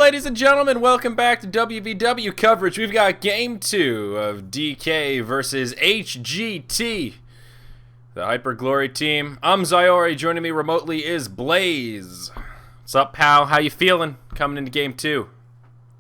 ladies and gentlemen, welcome back to WVW coverage. We've got Game 2 of DK versus HGT, the Hyper Glory team. I'm Zyori. Joining me remotely is Blaze. What's up, pal? How you feeling coming into Game 2?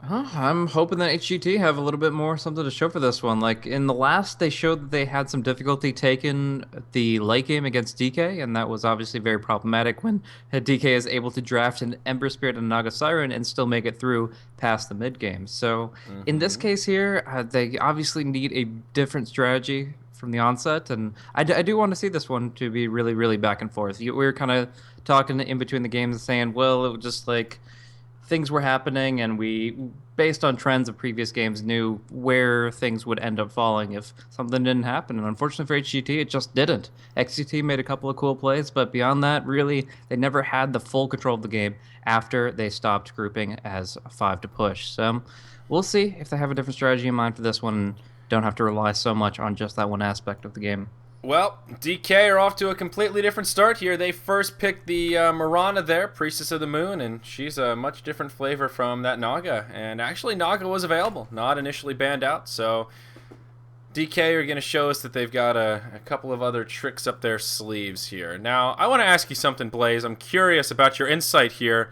I'm hoping that HGT have a little bit more something to show for this one. Like in the last, they showed that they had some difficulty taking the late game against DK, and that was obviously very problematic when DK is able to draft an Ember Spirit and Naga Siren and still make it through past the mid game. So in this case here, they obviously need a different strategy from the onset, and I do want to see this one to be really, really back and forth. We were kind of talking in between the games and saying, well, it was just like things were happening, and we, based on trends of previous games, knew where things would end up falling if something didn't happen. And unfortunately for HGT, it just didn't. XGT made a couple of cool plays, but beyond that, really, they never had the full control of the game after they stopped grouping as a 5 to push. So we'll see if they have a different strategy in mind for this one and don't have to rely so much on just that one aspect of the game. Well, DK are off to a completely different start here. They first picked the Mirana there, Priestess of the Moon, and she's a much different flavor from that Naga. And actually, Naga was available, not initially banned out. So DK are going to show us that they've got a couple of other tricks up their sleeves here. Now, I want to ask you something, Blaze. I'm curious about your insight here.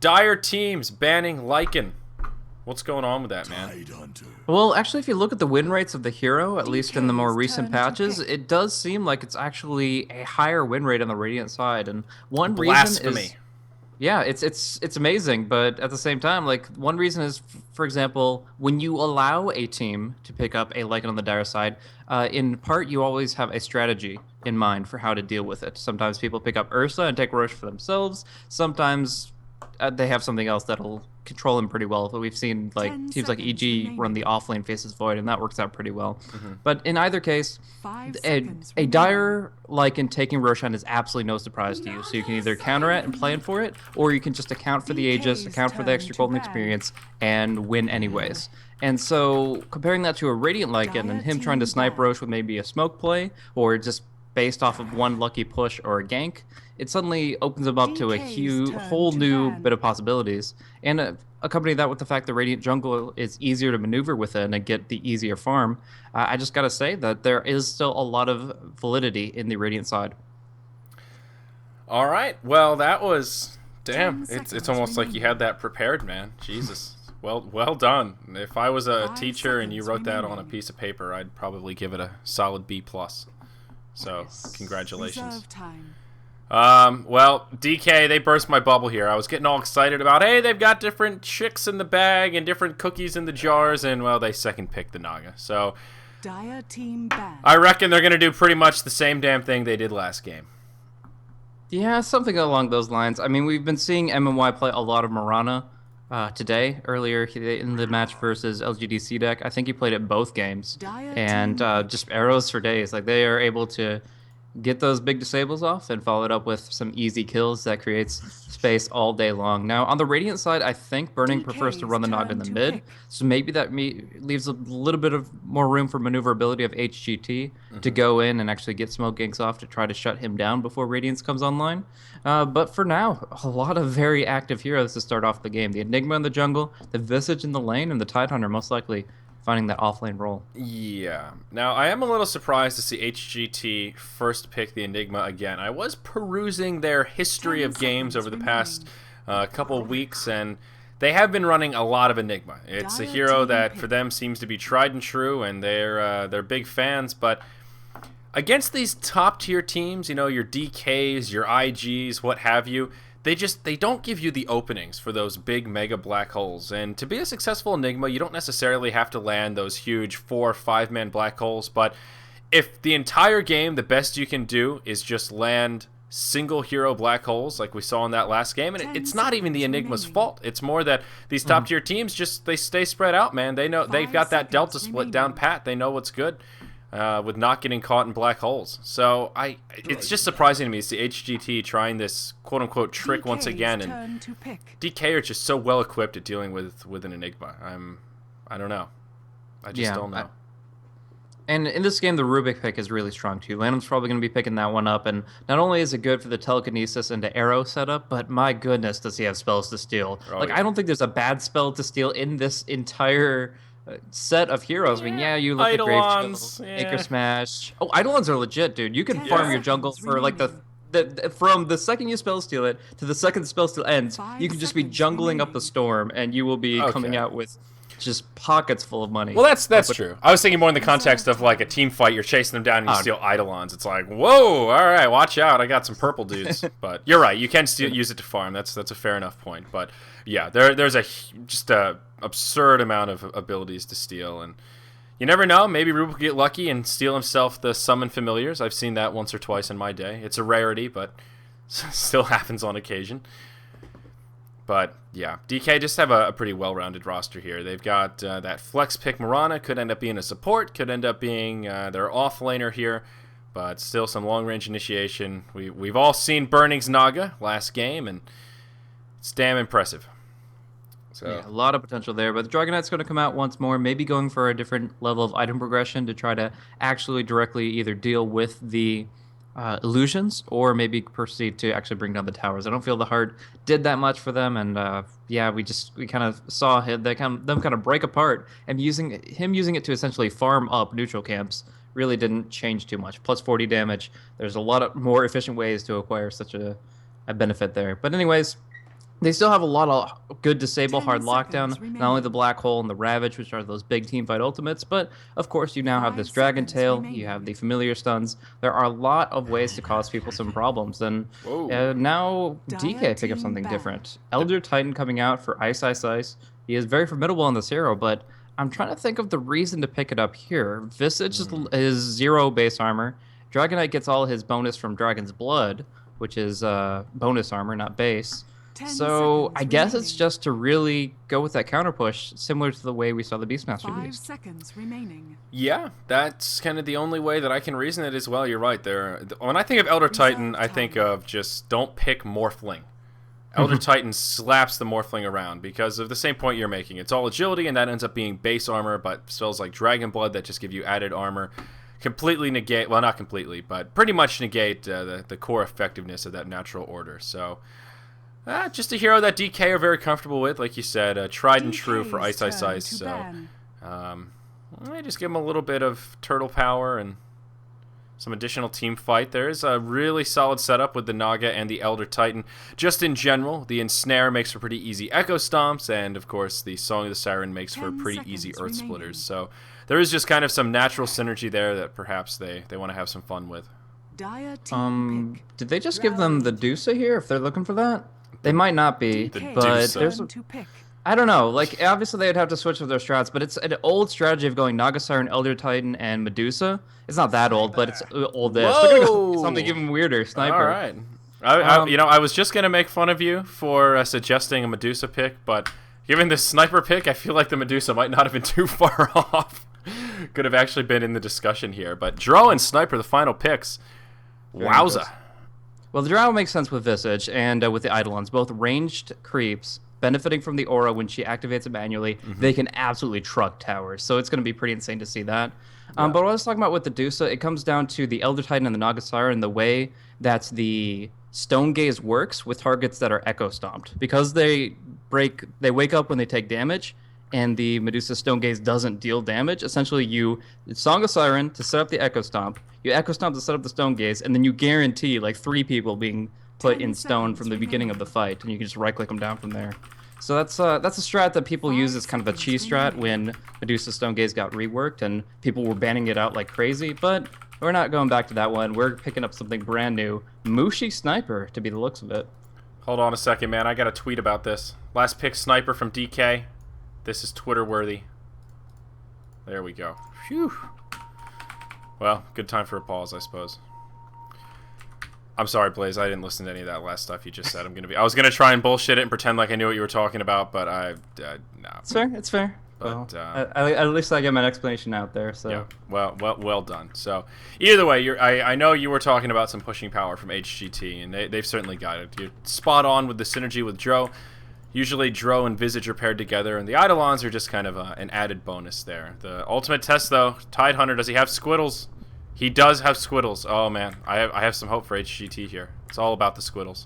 Dire teams banning Lycan. What's going on with that, man? Well, actually, if you look at the win rates of the hero, at least in the more recent patches, it does seem like it's actually a higher win rate on the Radiant side. And one reason is, yeah, it's amazing. But at the same time, like one reason is, for example, when you allow a team to pick up a Lycan on the Dire side, in part you always have a strategy in mind for how to deal with it. Sometimes people pick up Ursa and take Roche for themselves. Sometimes they have something else that'll control him pretty well. But we've seen like teams like EG run the offlane Faces Void, and that works out pretty well. But in either case, a Dire Lycan taking Roshan is absolutely no surprise to you. So you can either counter it and plan for it, or you can just account for the Aegis, account for the extra golden experience, and win anyways. And so comparing that to a Radiant Lycan and him trying to snipe Roche with maybe a smoke play, or just based off of one lucky push or a gank, it suddenly opens them up to a whole new bit of possibilities. And accompany that with the fact that Radiant Jungle is easier to maneuver with it and get the easier farm, I just gotta say that there is still a lot of validity in the Radiant side. All right, well, that was... Damn, it's almost like you had that prepared, man. Jesus. Well done. If I was a teacher and you wrote that on a piece of paper, I'd probably give it a solid B+. So, congratulations. Well, DK, they burst my bubble here. I was getting all excited about, hey, they've got different chicks in the bag and different cookies in the jars, and, well, they second picked the Naga. So, I reckon they're going to do pretty much the same damn thing they did last game. Yeah, something along those lines. I mean, we've been seeing MMY play a lot of Mirana today, earlier in the match versus LGDC deck. I think he played it both games. And just arrows for days. Like, they are able to get those big disables off and follow it up with some easy kills that creates space all day long. Now, on the Radiant side, I think Burning prefers to run the Naga in the mid, so maybe that leaves a little bit of more room for maneuverability of HGT to go in and actually get smoke ganks off to try to shut him down before Radiance comes online. But for now, a lot of very active heroes to start off the game. The Enigma in the jungle, the Visage in the lane, and the Tidehunter most likely finding that offlane role. Yeah. Now, I am a little surprised to see HGT first pick the Enigma again. I was perusing their history of games over the past couple of weeks, and they have been running a lot of Enigma. It's a hero that for them seems to be tried and true, and they're big fans, but against these top-tier teams, you know, your DKs, your IGs, what have you, they don't give you the openings for those big mega black holes. And to be a successful Enigma, you don't necessarily have to land those huge 4 or 5-man black holes. But if the entire game, the best you can do is just land single hero black holes like we saw in that last game, and it's not even the Enigma's fault. It's more that these top tier teams they stay spread out, man. They know they've got that delta split down pat. They know what's good. With not getting caught in black holes. So it's just surprising to me to see HGT trying this quote-unquote trick once again, and DK are just so well equipped at dealing with an Enigma. I don't know. I just don't know. And in this game, the Rubik pick is really strong too. Lanham's probably going to be picking that one up, and not only is it good for the telekinesis and the arrow setup, but my goodness, does he have spells to steal? Oh Like, I yeah. don't think there's a bad spell to steal in this entire set of heroes. I mean, Yeah, yeah, you look at Grave Chill, Eidolons. Anchor Yeah. Smash. Oh, Eidolons are legit, dude. You can farm your jungle for like from the second you spell steal it to the second the spell steal ends, you can just be jungling up the storm, and you will be coming Okay. out with just pockets full of money. Well, that's true. I was thinking more in the context of like a team fight. You're chasing them down and you steal Eidolons. It's like, whoa, all right, watch out. I got some purple dudes. But you're right. You can still use it to farm. That's a fair enough point. But yeah, there's just a absurd amount of abilities to steal, and you never know. Maybe Rube will get lucky and steal himself the summon familiars. I've seen that once or twice in my day. It's a rarity, but still happens on occasion. But yeah, DK just have a pretty well-rounded roster here. They've got that flex pick Mirana, could end up being a support, could end up being their off-laner here, but still some long-range initiation. We've all seen Burning's Naga last game, and it's damn impressive. So yeah, a lot of potential there, but the Dragon Knight's going to come out once more, maybe going for a different level of item progression to try to actually directly either deal with the illusions or maybe proceed to actually bring down the towers. I don't feel the heart did that much for them, and yeah, we kind of saw them kind of break apart, and using it to essentially farm up neutral camps really didn't change too much. Plus 40 damage. There's a lot of more efficient ways to acquire such a benefit there. But anyways, they still have a lot of good disable hard lockdown, not only the Black Hole and the Ravage, which are those big team fight ultimates, but of course you now have this Dragon Tail, you have the familiar stuns. There are a lot of ways to cause people some problems, and now DK pick up something different. Elder Titan coming out for Ice Ice Ice. He is very formidable on this hero, but I'm trying to think of the reason to pick it up here. Visage is 0 base armor. Dragon Knight gets all his bonus from Dragon's Blood, which is bonus armor, not base. So I guess it's just to really go with that counter push, similar to the way we saw the Beastmaster used. 5 seconds remaining. yeah, that's kind of the only way that I can reason it as well. You're right there. When I think of Elder Titan, I think of just don't pick Morphling. Elder Titan slaps the Morphling around because of the same point you're making. It's all agility, and that ends up being base armor, but spells like Dragon Blood that just give you added armor completely negate, well, not completely, but pretty much negate the core effectiveness of that natural order. So just a hero that DK are very comfortable with, like you said, tried and true for Ice Ice Ice. So I just give him a little bit of turtle power and some additional team fight. There's a really solid setup with the Naga and the Elder Titan. Just in general, the Ensnare makes for pretty easy Echo Stomps, and of course the Song of the Siren makes for pretty easy Earth Splitters. So there is just kind of some natural synergy there that perhaps they want to have some fun with. Did they just give them the Dusa here if they're looking for that? They might not be, but there's I don't know. Like, obviously they would have to switch with their strats, but it's an old strategy of going Naga Siren, Elder Titan, and Medusa. It's not that old, but it's old-ish. They're gonna go something even weirder, Sniper. All right. I was just gonna make fun of you for suggesting a Medusa pick, but given the Sniper pick, I feel like the Medusa might not have been too far off. Could have actually been in the discussion here, but Drow and Sniper, the final picks. Wowza. Well, the Drow makes sense with Visage and with the Eidolons, both ranged creeps benefiting from the aura when she activates it manually. They can absolutely truck towers, so it's going to be pretty insane to see that. But what I was talking about with the Dusa, it comes down to the Elder Titan and the Naga Siren, the way that the Stone Gaze works with targets that are Echo Stomped. Because they wake up when they take damage, and the Medusa Stone Gaze doesn't deal damage, essentially you Song of Siren to set up the Echo Stomp, you Echo Stomp to set up the Stone Gaze, and then you guarantee like 3 people being put in stone from the beginning of the fight, and you can just right-click them down from there. So that's a strat that people use as kind of a cheese strat when Medusa Stone Gaze got reworked, and people were banning it out like crazy, but we're not going back to that one. We're picking up something brand new. Mushi Sniper, to be the looks of it. Hold on a second, man. I got a tweet about this. Last pick Sniper from DK. This is Twitter-worthy. There we go. Phew. Well, good time for a pause, I suppose. I'm sorry, Blaze. I didn't listen to any of that last stuff you just said. I was gonna try and bullshit it and pretend like I knew what you were talking about, but no. It's fair. It's fair. But well, at least I get my explanation out there. So yeah. Well done. So either way, I know you were talking about some pushing power from HGT, and they've certainly got it. You're spot on with the synergy with Dro. Usually Dro and Visage are paired together, and the Eidolons are just kind of an added bonus there. The ultimate test, though, Tidehunter, does he have Squiddles? He does have Squiddles. Oh, man. I have some hope for HGT here. It's all about the Squiddles.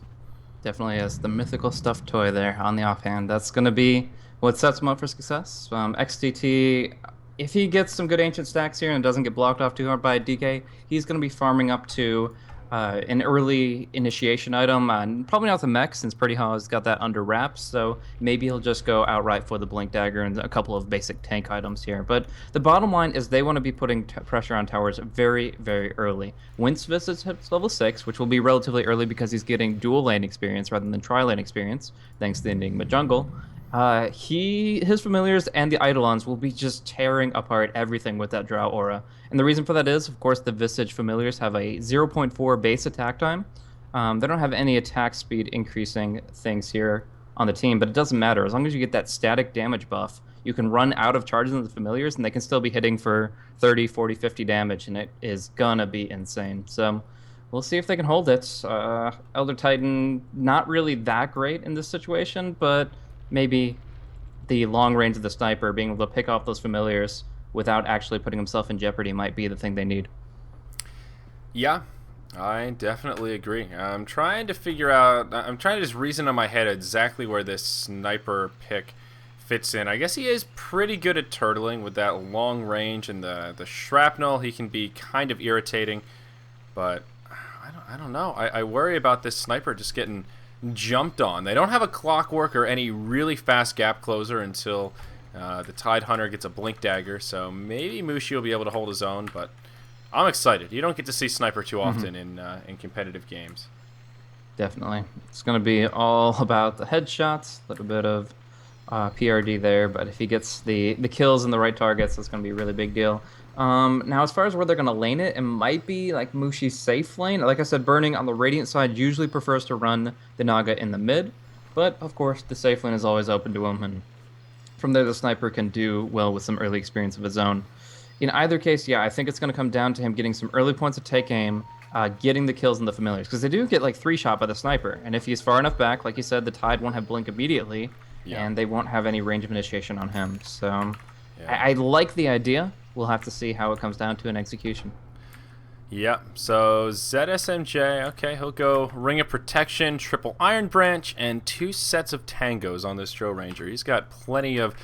Definitely is. The mythical stuffed toy there on the offhand. That's going to be what sets him up for success. XDT, if he gets some good ancient stacks here and doesn't get blocked off too hard by a DK, he's going to be farming up to an early initiation item. Probably not the mech, since Pretty Haw has got that under wraps, so maybe he'll just go outright for the Blink Dagger and a couple of basic tank items here. But the bottom line is they want to be putting pressure on towers very, very early. Once Visage hits level 6, which will be relatively early because he's getting dual lane experience rather than tri-lane experience, thanks to the Enigma jungle, his familiars and the Eidolons will be just tearing apart everything with that Drow aura. And the reason for that is, of course, the Visage familiars have a 0.4 base attack time. They don't have any attack speed increasing things here on the team, but it doesn't matter. As long as you get that static damage buff, you can run out of charges on the familiars, and they can still be hitting for 30, 40, 50 damage, and it is gonna be insane. So we'll see if they can hold it. Elder Titan, not really that great in this situation, but maybe the long range of the sniper, being able to pick off those familiars without actually putting himself in jeopardy, might be the thing they need. Yeah, I definitely agree. I'm trying to just reason in my head exactly where this sniper pick fits in. I guess he is pretty good at turtling with that long range and the shrapnel. He can be kind of irritating, but I don't know. I worry about this sniper just getting jumped on. They don't have a clockwork or any really fast gap closer until the Tidehunter gets a Blink Dagger, so maybe Mushi will be able to hold his own, but I'm excited. You don't get to see Sniper too often in competitive games. Definitely. It's going to be all about the headshots, a little bit of PRD there, but if he gets the kills and the right targets, that's going to be a really big deal. Now, as far as where they're going to lane it, it might be like Mushi's safe lane. Like I said, Burning on the Radiant side usually prefers to run the Naga in the mid, but of course the safe lane is always open to him, and from there the Sniper can do well with some early experience of his own. In either case, yeah, I think it's going to come down to him getting some early points of take aim, getting the kills in the familiars, because they do get like 3-shot by the Sniper, and if he's far enough back, like you said, the Tide won't have Blink immediately, and they won't have any range of initiation on him. So I like the idea. We'll have to see how it comes down to an execution. Yep, so ZSMJ, okay, he'll go Ring of Protection, triple Iron Branch, and 2 sets of Tangos on this Dro Ranger. He's got plenty of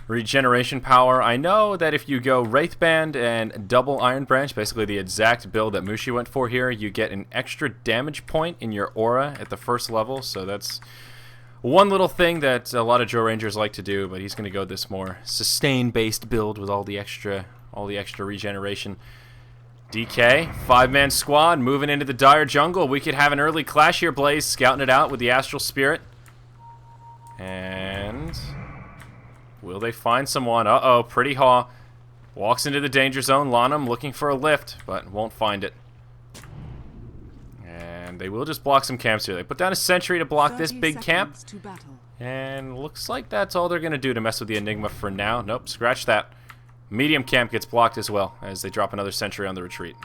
regeneration power. I know that if you go Wraithband and double Iron Branch, basically the exact build that Mushi went for here, you get an extra damage point in your aura at the first level, so that's one little thing that a lot of Dro Rangers like to do, but he's going to go this more sustain-based build with all the extra regeneration. DK, 5-man squad, moving into the dire jungle. We could have an early clash here. Blaze scouting it out with the Astral Spirit. And will they find someone? Uh-oh, Pretty Haw walks into the danger zone. Lanham looking for a lift, but won't find it. And they will just block some camps here. They put down a sentry to block this big camp. And looks like that's all they're going to do to mess with the Enigma for now. Nope, scratch that. Medium camp gets blocked as well as they drop another sentry on the retreat.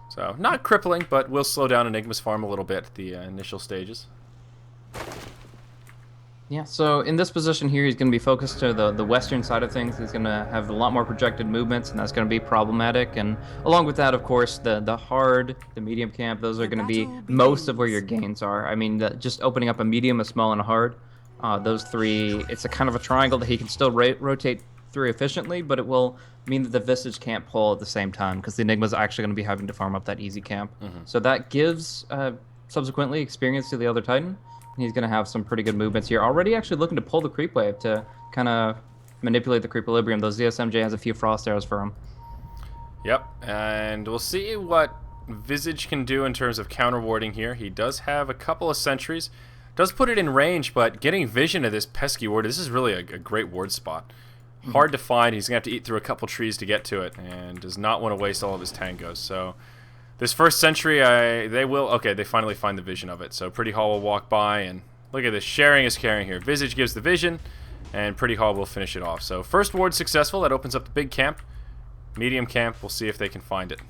So, not crippling, but will slow down Enigma's farm a little bit at the initial stages. Yeah, so in this position here, he's going to be focused to the western side of things. He's going to have a lot more projected movements, and that's going to be problematic. And along with that, of course, the hard, the medium camp, those are going to be most of where your gains are. I mean, just opening up a medium, a small, and a hard, those 3, it's a kind of a triangle that he can still rotate through efficiently, but it will mean that the Visage can't pull at the same time because the Enigma's actually going to be having to farm up that easy camp. So that gives, subsequently, experience to the Elder Titan. He's going to have some pretty good movements here. Already actually looking to pull the creep wave to kind of manipulate the creequilibrium. Though ZSMJ has a few frost arrows for him. Yep, and we'll see what Visage can do in terms of counter warding here. He does have a couple of sentries. Does put it in range, but getting vision of this pesky ward, this is really a great ward spot. Hard to find. He's going to have to eat through a couple trees to get to it, and does not want to waste all of his tangos. So this first sentry, they finally find the vision of it. So Pretty Haw will walk by, and look at this. Sharing is caring here. Visage gives the vision, and Pretty Haw will finish it off. So first ward successful. That opens up the big camp. Medium camp, we'll see if they can find it.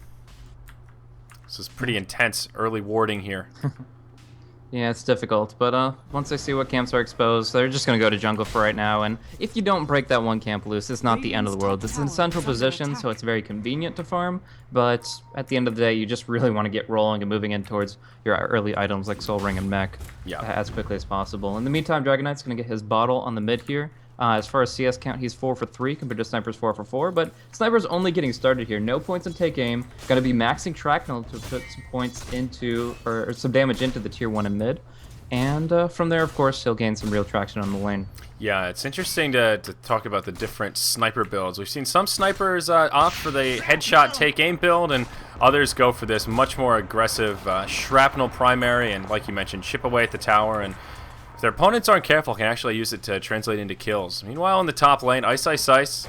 This is pretty intense early warding here. Yeah, it's difficult, but once they see what camps are exposed, they're just gonna go to jungle for right now. And if you don't break that one camp loose, it's not the end of the world. It's in central position, so it's very convenient to farm. But at the end of the day, you just really want to get rolling and moving in towards your early items like Soul Ring and Mech as quickly as possible. In the meantime, Dragon Knight's gonna get his bottle on the mid here. As far as CS count, he's 4 for 3 compared to Sniper's 4 for 4, but Sniper's only getting started here. No points in take aim. Going to be maxing Shrapnel to put some points into, or some damage into the tier 1 and mid. And from there, of course, he'll gain some real traction on the lane. Yeah, it's interesting to talk about the different sniper builds. We've seen some snipers opt for the headshot take aim build, and others go for this much more aggressive shrapnel primary, and like you mentioned, chip away at the tower, and if their opponents aren't careful, can actually use it to translate into kills. Meanwhile, in the top lane, Ice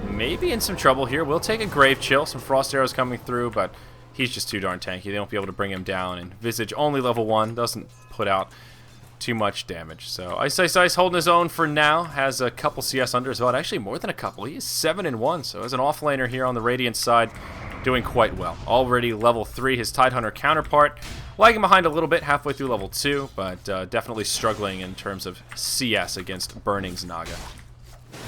maybe in some trouble here. We'll take a Grave Chill, some Frost Arrows coming through, but he's just too darn tanky. They won't be able to bring him down, and Visage only level 1, doesn't put out too much damage. So Ice holding his own for now, has a couple CS under as well, actually more than a couple. He is 7-1, so as an offlaner here on the Radiant side, doing quite well. Already level 3, his Tidehunter counterpart, lagging behind a little bit halfway through level 2, but definitely struggling in terms of CS against Burning's Naga.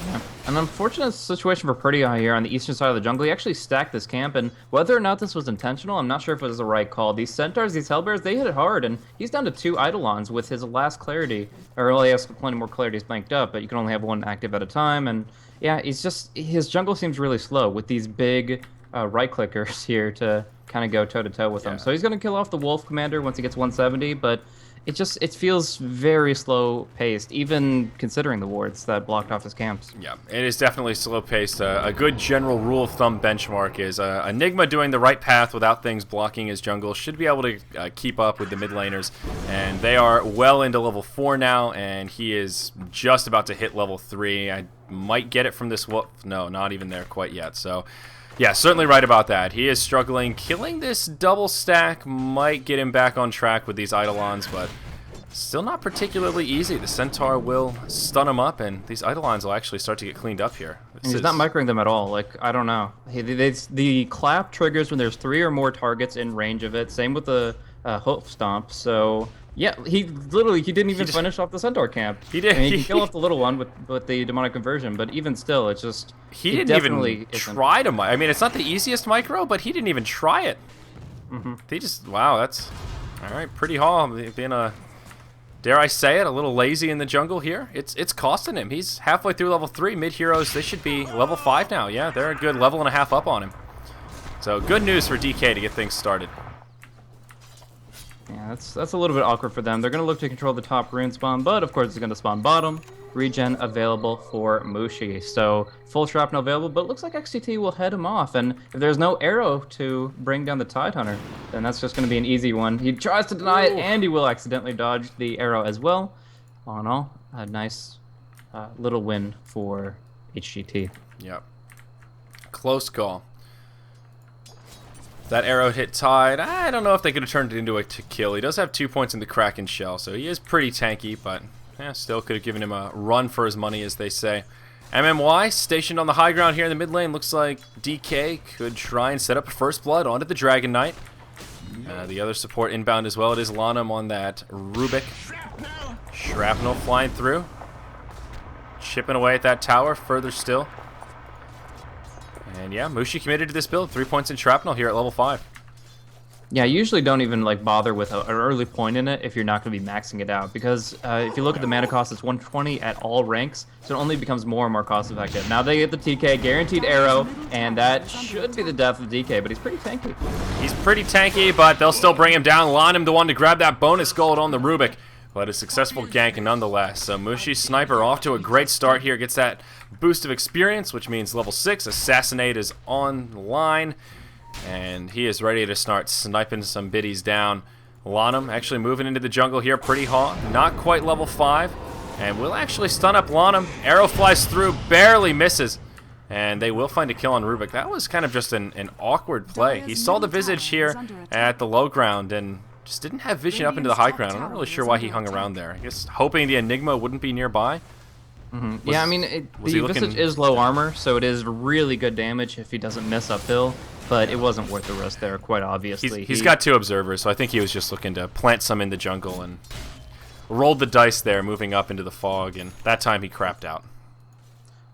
Yeah. An unfortunate situation for Pretty Eye here on the eastern side of the jungle. He actually stacked this camp, and whether or not this was intentional, I'm not sure if it was the right call. These Centaurs, these Hellbears, they hit it hard, and he's down to 2 Eidolons with his last clarity. Or well, he has plenty more clarities banked up, but you can only have 1 active at a time, and yeah, his jungle seems really slow with these big right clickers here to kind of go toe-to-toe with him. So he's going to kill off the Wolf Commander once he gets 170, but it feels very slow paced, even considering the wards that blocked off his camps. Yeah, it is definitely slow paced. A good general rule of thumb benchmark is Enigma doing the right path without things blocking his jungle should be able to keep up with the mid laners, and they are well into level 4 now, and he is just about to hit level 3. I might get it from this wolf. No, not even there quite yet. So yeah, certainly right about that. He is struggling. Killing this double stack might get him back on track with these Eidolons, but still not particularly easy. The Centaur will stun him up, and these Eidolons will actually start to get cleaned up here. He's not microing them at all. Like, I don't know. The clap triggers when there's 3 or more targets in range of it. Same with the hoof stomp. So yeah, he didn't even finish off the Centaur camp. He did. I mean, he can kill off the little one with the demonic conversion, but even still, it's just he didn't even try to. I mean, it's not the easiest micro, but he didn't even try it. They just that's all right. Pretty Hall being a, dare I say it, a little lazy in the jungle here. It's costing him. He's halfway through level 3. Mid heroes, they should be level 5 now. Yeah, they're a good level and a half up on him. So good news for DK to get things started. Yeah, that's a little bit awkward for them. They're going to look to control the top rune spawn, but of course it's going to spawn bottom. Regen available for Mushi. So full shrapnel available, but it looks like XGT will head him off. And if there's no arrow to bring down the Tidehunter, then that's just going to be an easy one. He tries to deny it, and he will accidentally dodge the arrow as well. All in all, a nice little win for HGT. Yep. Close call. That arrow hit Tide. I don't know if they could have turned it into a kill. He does have 2 points in the Kraken Shell, so he is pretty tanky, but still could have given him a run for his money, as they say. MMY stationed on the high ground here in the mid lane. Looks like DK could try and set up a first blood onto the Dragon Knight. The other support inbound as well. It is Lanham on that Rubik. Shrapnel flying through. Chipping away at that tower further still. And yeah, Mushi committed to this build. 3 points in Shrapnel here at level 5. Yeah, I usually don't even like bother with an early point in it if you're not going to be maxing it out, because if you look at the mana cost, it's 120 at all ranks, so it only becomes more and more cost effective. Now they get the TK, guaranteed arrow, and that should be the death of DK, but he's pretty tanky. He's pretty tanky, but they'll still bring him down. Lanham, the one to grab that bonus gold on the Rubik, but a successful gank nonetheless. So Mushi's Sniper off to a great start here, gets that boost of experience, which means level 6. Assassinate is online, and he is ready to start sniping some biddies down. Lanham actually moving into the jungle here. Pretty Hawk, not quite level 5, and will actually stun up Lanham. Arrow flies through, barely misses, and they will find a kill on Rubik. That was kind of just an awkward play. He saw the Visage here at the low ground and just didn't have vision up into the high ground. I'm not really sure why he hung around there. I guess hoping the Enigma wouldn't be nearby. Yeah, I mean, the Visage is low armor, so it is really good damage if he doesn't miss uphill. but it wasn't worth the risk there, quite obviously. He's got 2 observers, so I think he was just looking to plant some in the jungle and rolled the dice there, moving up into the fog, and that time he crapped out.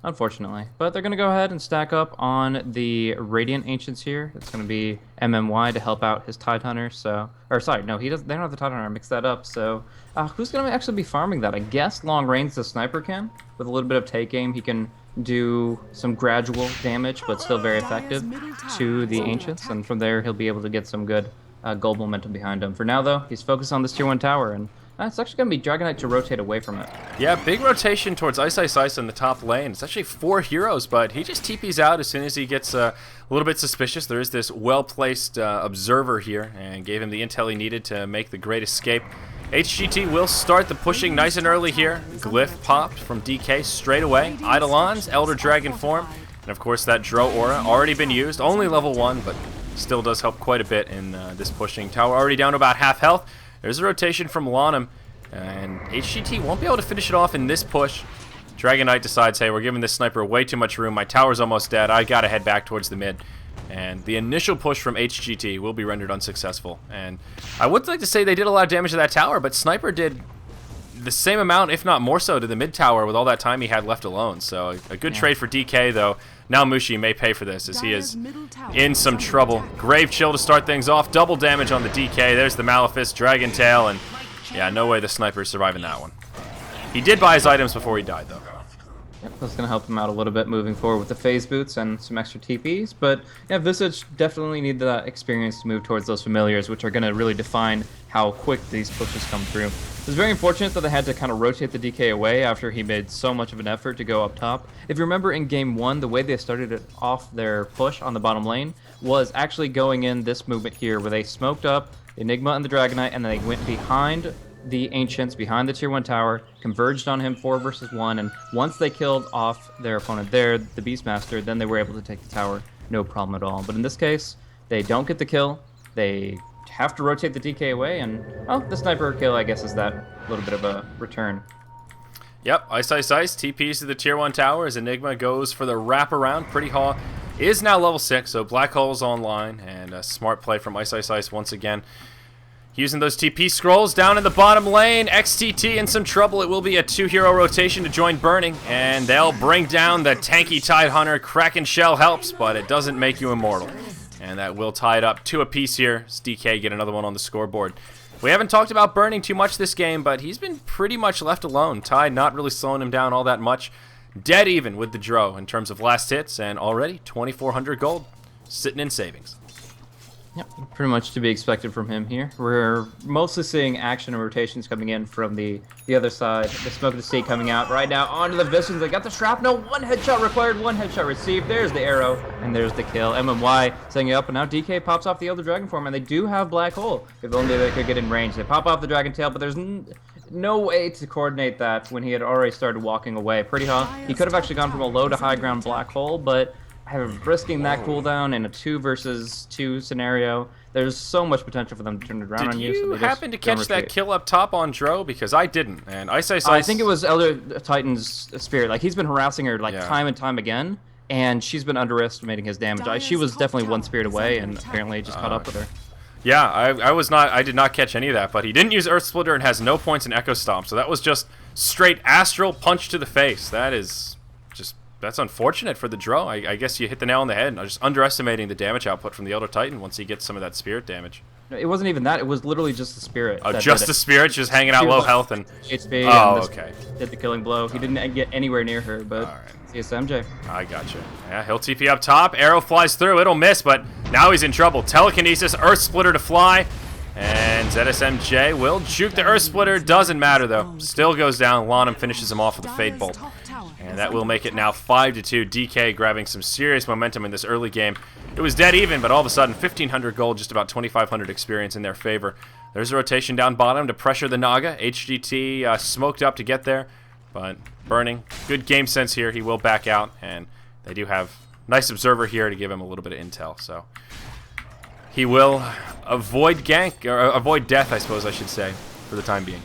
Unfortunately. But they're going to go ahead and stack up on the Radiant Ancients here. It's going to be MMY to help out his Tidehunter, so... Or, sorry, no, he doesn't. They don't have the Tidehunter. I mixed that up, so... who's going to actually be farming that? I guess long range the Sniper can. With a little bit of take aim, he can do some gradual damage, but still very effective to the Ancients, and from there he'll be able to get some good gold momentum behind him. For now, though, he's focused on this tier 1 tower, and it's actually going to be Dragonite to rotate away from it. Yeah, big rotation towards Ice Ice Ice in the top lane. It's actually 4 heroes, but he just TPs out as soon as he gets a little bit suspicious. There is this well-placed observer here, and gave him the intel he needed to make the great escape. HGT will start the pushing nice and early here. Glyph popped from DK straight away. Eidolons, Elder Dragon form, and of course that Dro Aura already been used. Only level 1, but still does help quite a bit in this pushing. Tower already down to about half health. There's a rotation from Lanham, and HGT won't be able to finish it off in this push. Dragonite decides, hey, we're giving this sniper way too much room. My tower's almost dead. I gotta head back towards the mid. And the initial push from HGT will be rendered unsuccessful. And I would like to say they did a lot of damage to that tower, but Sniper did the same amount, if not more so, to the mid tower with all that time he had left alone. So a good trade for DK, though. Now Mushi may pay for this, as he is in some trouble. Grave Chill to start things off. Double damage on the DK. There's the Malefice, Dragon Tail, and yeah, no way the Sniper is surviving that one. He did buy his items before he died, though. Yep, that's going to help him out a little bit moving forward with the phase boots and some extra TPs. But yeah, Visage definitely need that experience to move towards those familiars, which are going to really define how quick these pushes come through. It was very unfortunate that they had to kind of rotate the DK away after he made so much of an effort to go up top. If you remember in game 1, the way they started it off their push on the bottom lane was actually going in this movement here, where they smoked up the Enigma and the Dragonite, and then they went behind the Ancients, behind the tier 1 tower, converged on him 4 versus 1, and once they killed off their opponent there, the Beastmaster, then they were able to take the tower, no problem at all. But in this case, they don't get the kill, they have to rotate the DK away, and, well, the Sniper kill, I guess, is that little bit of a return. Yep, Ice Ice Ice TPs to the tier 1 tower as Enigma goes for the wraparound. Pretty Haw is now level 6, so Black Hole's online, and a smart play from Ice Ice Ice once again. Using those TP scrolls down in the bottom lane. XTT in some trouble. It will be a 2-hero rotation to join Burning, and they'll bring down the tanky Tidehunter. Kraken Shell helps, but it doesn't make you immortal. And that will tie it up 2 apiece here. As DK get another one on the scoreboard. We haven't talked about Burning too much this game, but he's been pretty much left alone. Tide not really slowing him down all that much. Dead even with the Dro in terms of last hits, and already 2,400 gold sitting in savings. Yep, pretty much to be expected from him here. We're mostly seeing action and rotations coming in from the other side. The Smoke of the State coming out right now onto the Visions. They got the shrapnel. 1 headshot required, 1 headshot received. There's the arrow, and there's the kill. MMY setting it up, and now DK pops off the Elder Dragon form, and they do have Black Hole. If only they could get in range. They pop off the Dragon Tail, but there's no way to coordinate that when he had already started walking away. Pretty Haw, he could have actually gone from a low to high ground Black Hole, but risking that cooldown in a 2 versus 2 scenario, there's so much potential for them to turn it around on you. Did you happen to catch that kill up top on Dro? Because I didn't. And I think it was Elder Titan's Spirit. Like, he's been harassing her time and time again, and she's been underestimating his damage. She was definitely 1 Spirit away, and apparently just caught up with her. Yeah, I did not catch any of that, but he didn't use Earth Splitter and has no points in Echo Stomp, so that was just straight astral punch to the face. That's unfortunate for the Dro. I guess you hit the nail on the head. Just underestimating the damage output from the Elder Titan once he gets some of that Spirit damage. It wasn't even that. It was literally just the Spirit. Oh, just the Spirit, just hanging out low health and... HP okay. Did the killing blow. He didn't get anywhere near her, but CSMJ. I gotcha. Yeah, he'll TP up top. Arrow flies through. It'll miss, but now he's in trouble. Telekinesis, Earth Splitter to fly. And ZSMJ will juke the Earth Splitter. Doesn't matter, though. Still goes down. Lanham finishes him off with a Fade Bolt. And that will make it now 5-2. DK grabbing some serious momentum in this early game. It was dead even, but all of a sudden, 1,500 gold, just about 2,500 experience in their favor. There's a rotation down bottom to pressure the Naga. HGT smoked up to get there, but Burning. Good game sense here. He will back out, and they do have nice observer here to give him a little bit of intel. So he will avoid gank, or avoid death, I suppose I should say, for the time being.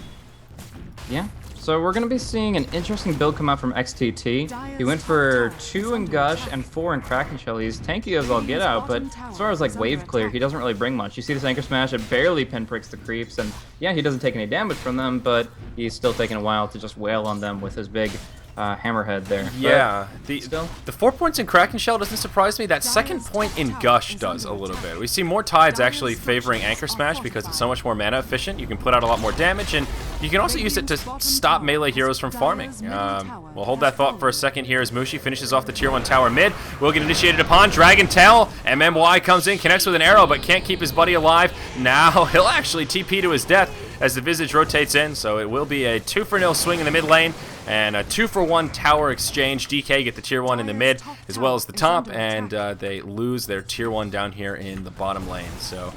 Yeah. So we're going to be seeing an interesting build come out from XTT. He went for 2 in Gush and 4 in Kraken Shell. He's tanky as all get out, but as far as like wave clear, he doesn't really bring much. You see this Anchor Smash, it barely pinpricks the creeps, and yeah, he doesn't take any damage from them, but he's still taking a while to just wail on them with his big hammerhead there. Yeah, the 4 points in Kraken Shell doesn't surprise me. That second point in Gush does a little bit. We see more tides actually favoring Anchor Smash because it's so much more mana efficient. You can put out a lot more damage, and you can also use it to stop melee heroes from farming. We'll hold that thought for a second here as Mushi finishes off the tier 1 tower mid. Will get initiated upon. Dragon Tail. MMY comes in, connects with an arrow, but can't keep his buddy alive. Now he'll actually TP to his death as the Visage rotates in, so it will be a 2-for-0 swing in the mid lane and a 2-for-1 tower exchange. DK get the tier 1 in the mid as well as the top, and they lose their tier 1 down here in the bottom lane. So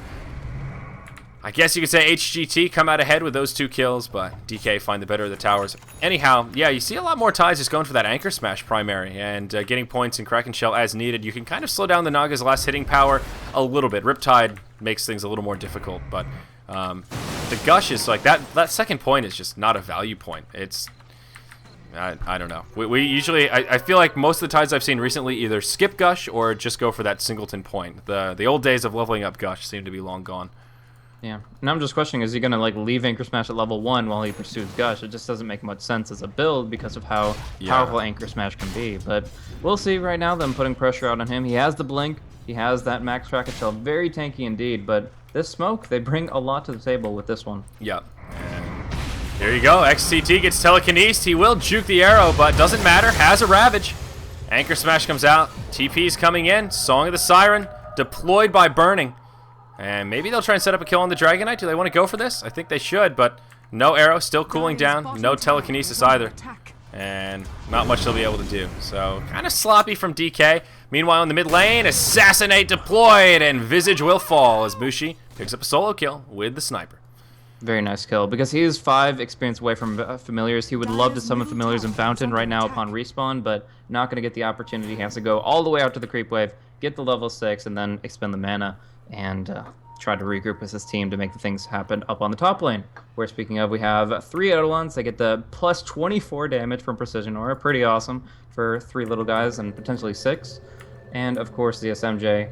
I guess you could say HGT come out ahead with those 2 kills, but DK find the better of the towers. Anyhow, yeah, you see a lot more ties just going for that Anchor Smash primary and getting points in Kraken Shell as needed. You can kind of slow down the Naga's last hitting power a little bit. Riptide makes things a little more difficult, but the Gush is like that second point is just not a value point. It's I don't know. We usually I feel like most of the tides I've seen recently either skip Gush or just go for that singleton point. The old days of leveling up Gush seem to be long gone. Yeah, and I'm just questioning, is he gonna like leave Anchor Smash at level 1 while he pursues Gush? It just doesn't make much sense as a build because of how powerful Anchor Smash can be. But we'll see right now them putting pressure out on him. He has the blink, he has that max Kraken Shell, very tanky indeed, but this smoke, they bring a lot to the table with this one. Yep. And there you go. XTT gets telekinesed. He will juke the arrow, but doesn't matter. Has a Ravage. Anchor Smash comes out. TP's coming in. Song of the Siren. Deployed by Burning. And maybe they'll try and set up a kill on the Dragonite. Do they want to go for this? I think they should, but no arrow. Still cooling down. No telekinesis either. And not much they'll be able to do. So kind of sloppy from DK. Meanwhile, in the mid lane, Assassinate deployed, and Visage will fall as Mushi picks up a solo kill with the sniper. Very nice kill, because he is 5 experience away from familiars. He would love to summon familiars in Fountain right now upon respawn, but not going to get the opportunity. He has to go all the way out to the creep wave, get the level 6, and then expend the mana and try to regroup with his team to make the things happen up on the top lane. Where, speaking of, we have 3 Eidolons. They get the plus 24 damage from Precision Aura. Pretty awesome for 3 little guys and potentially 6. And, of course, the SMJ.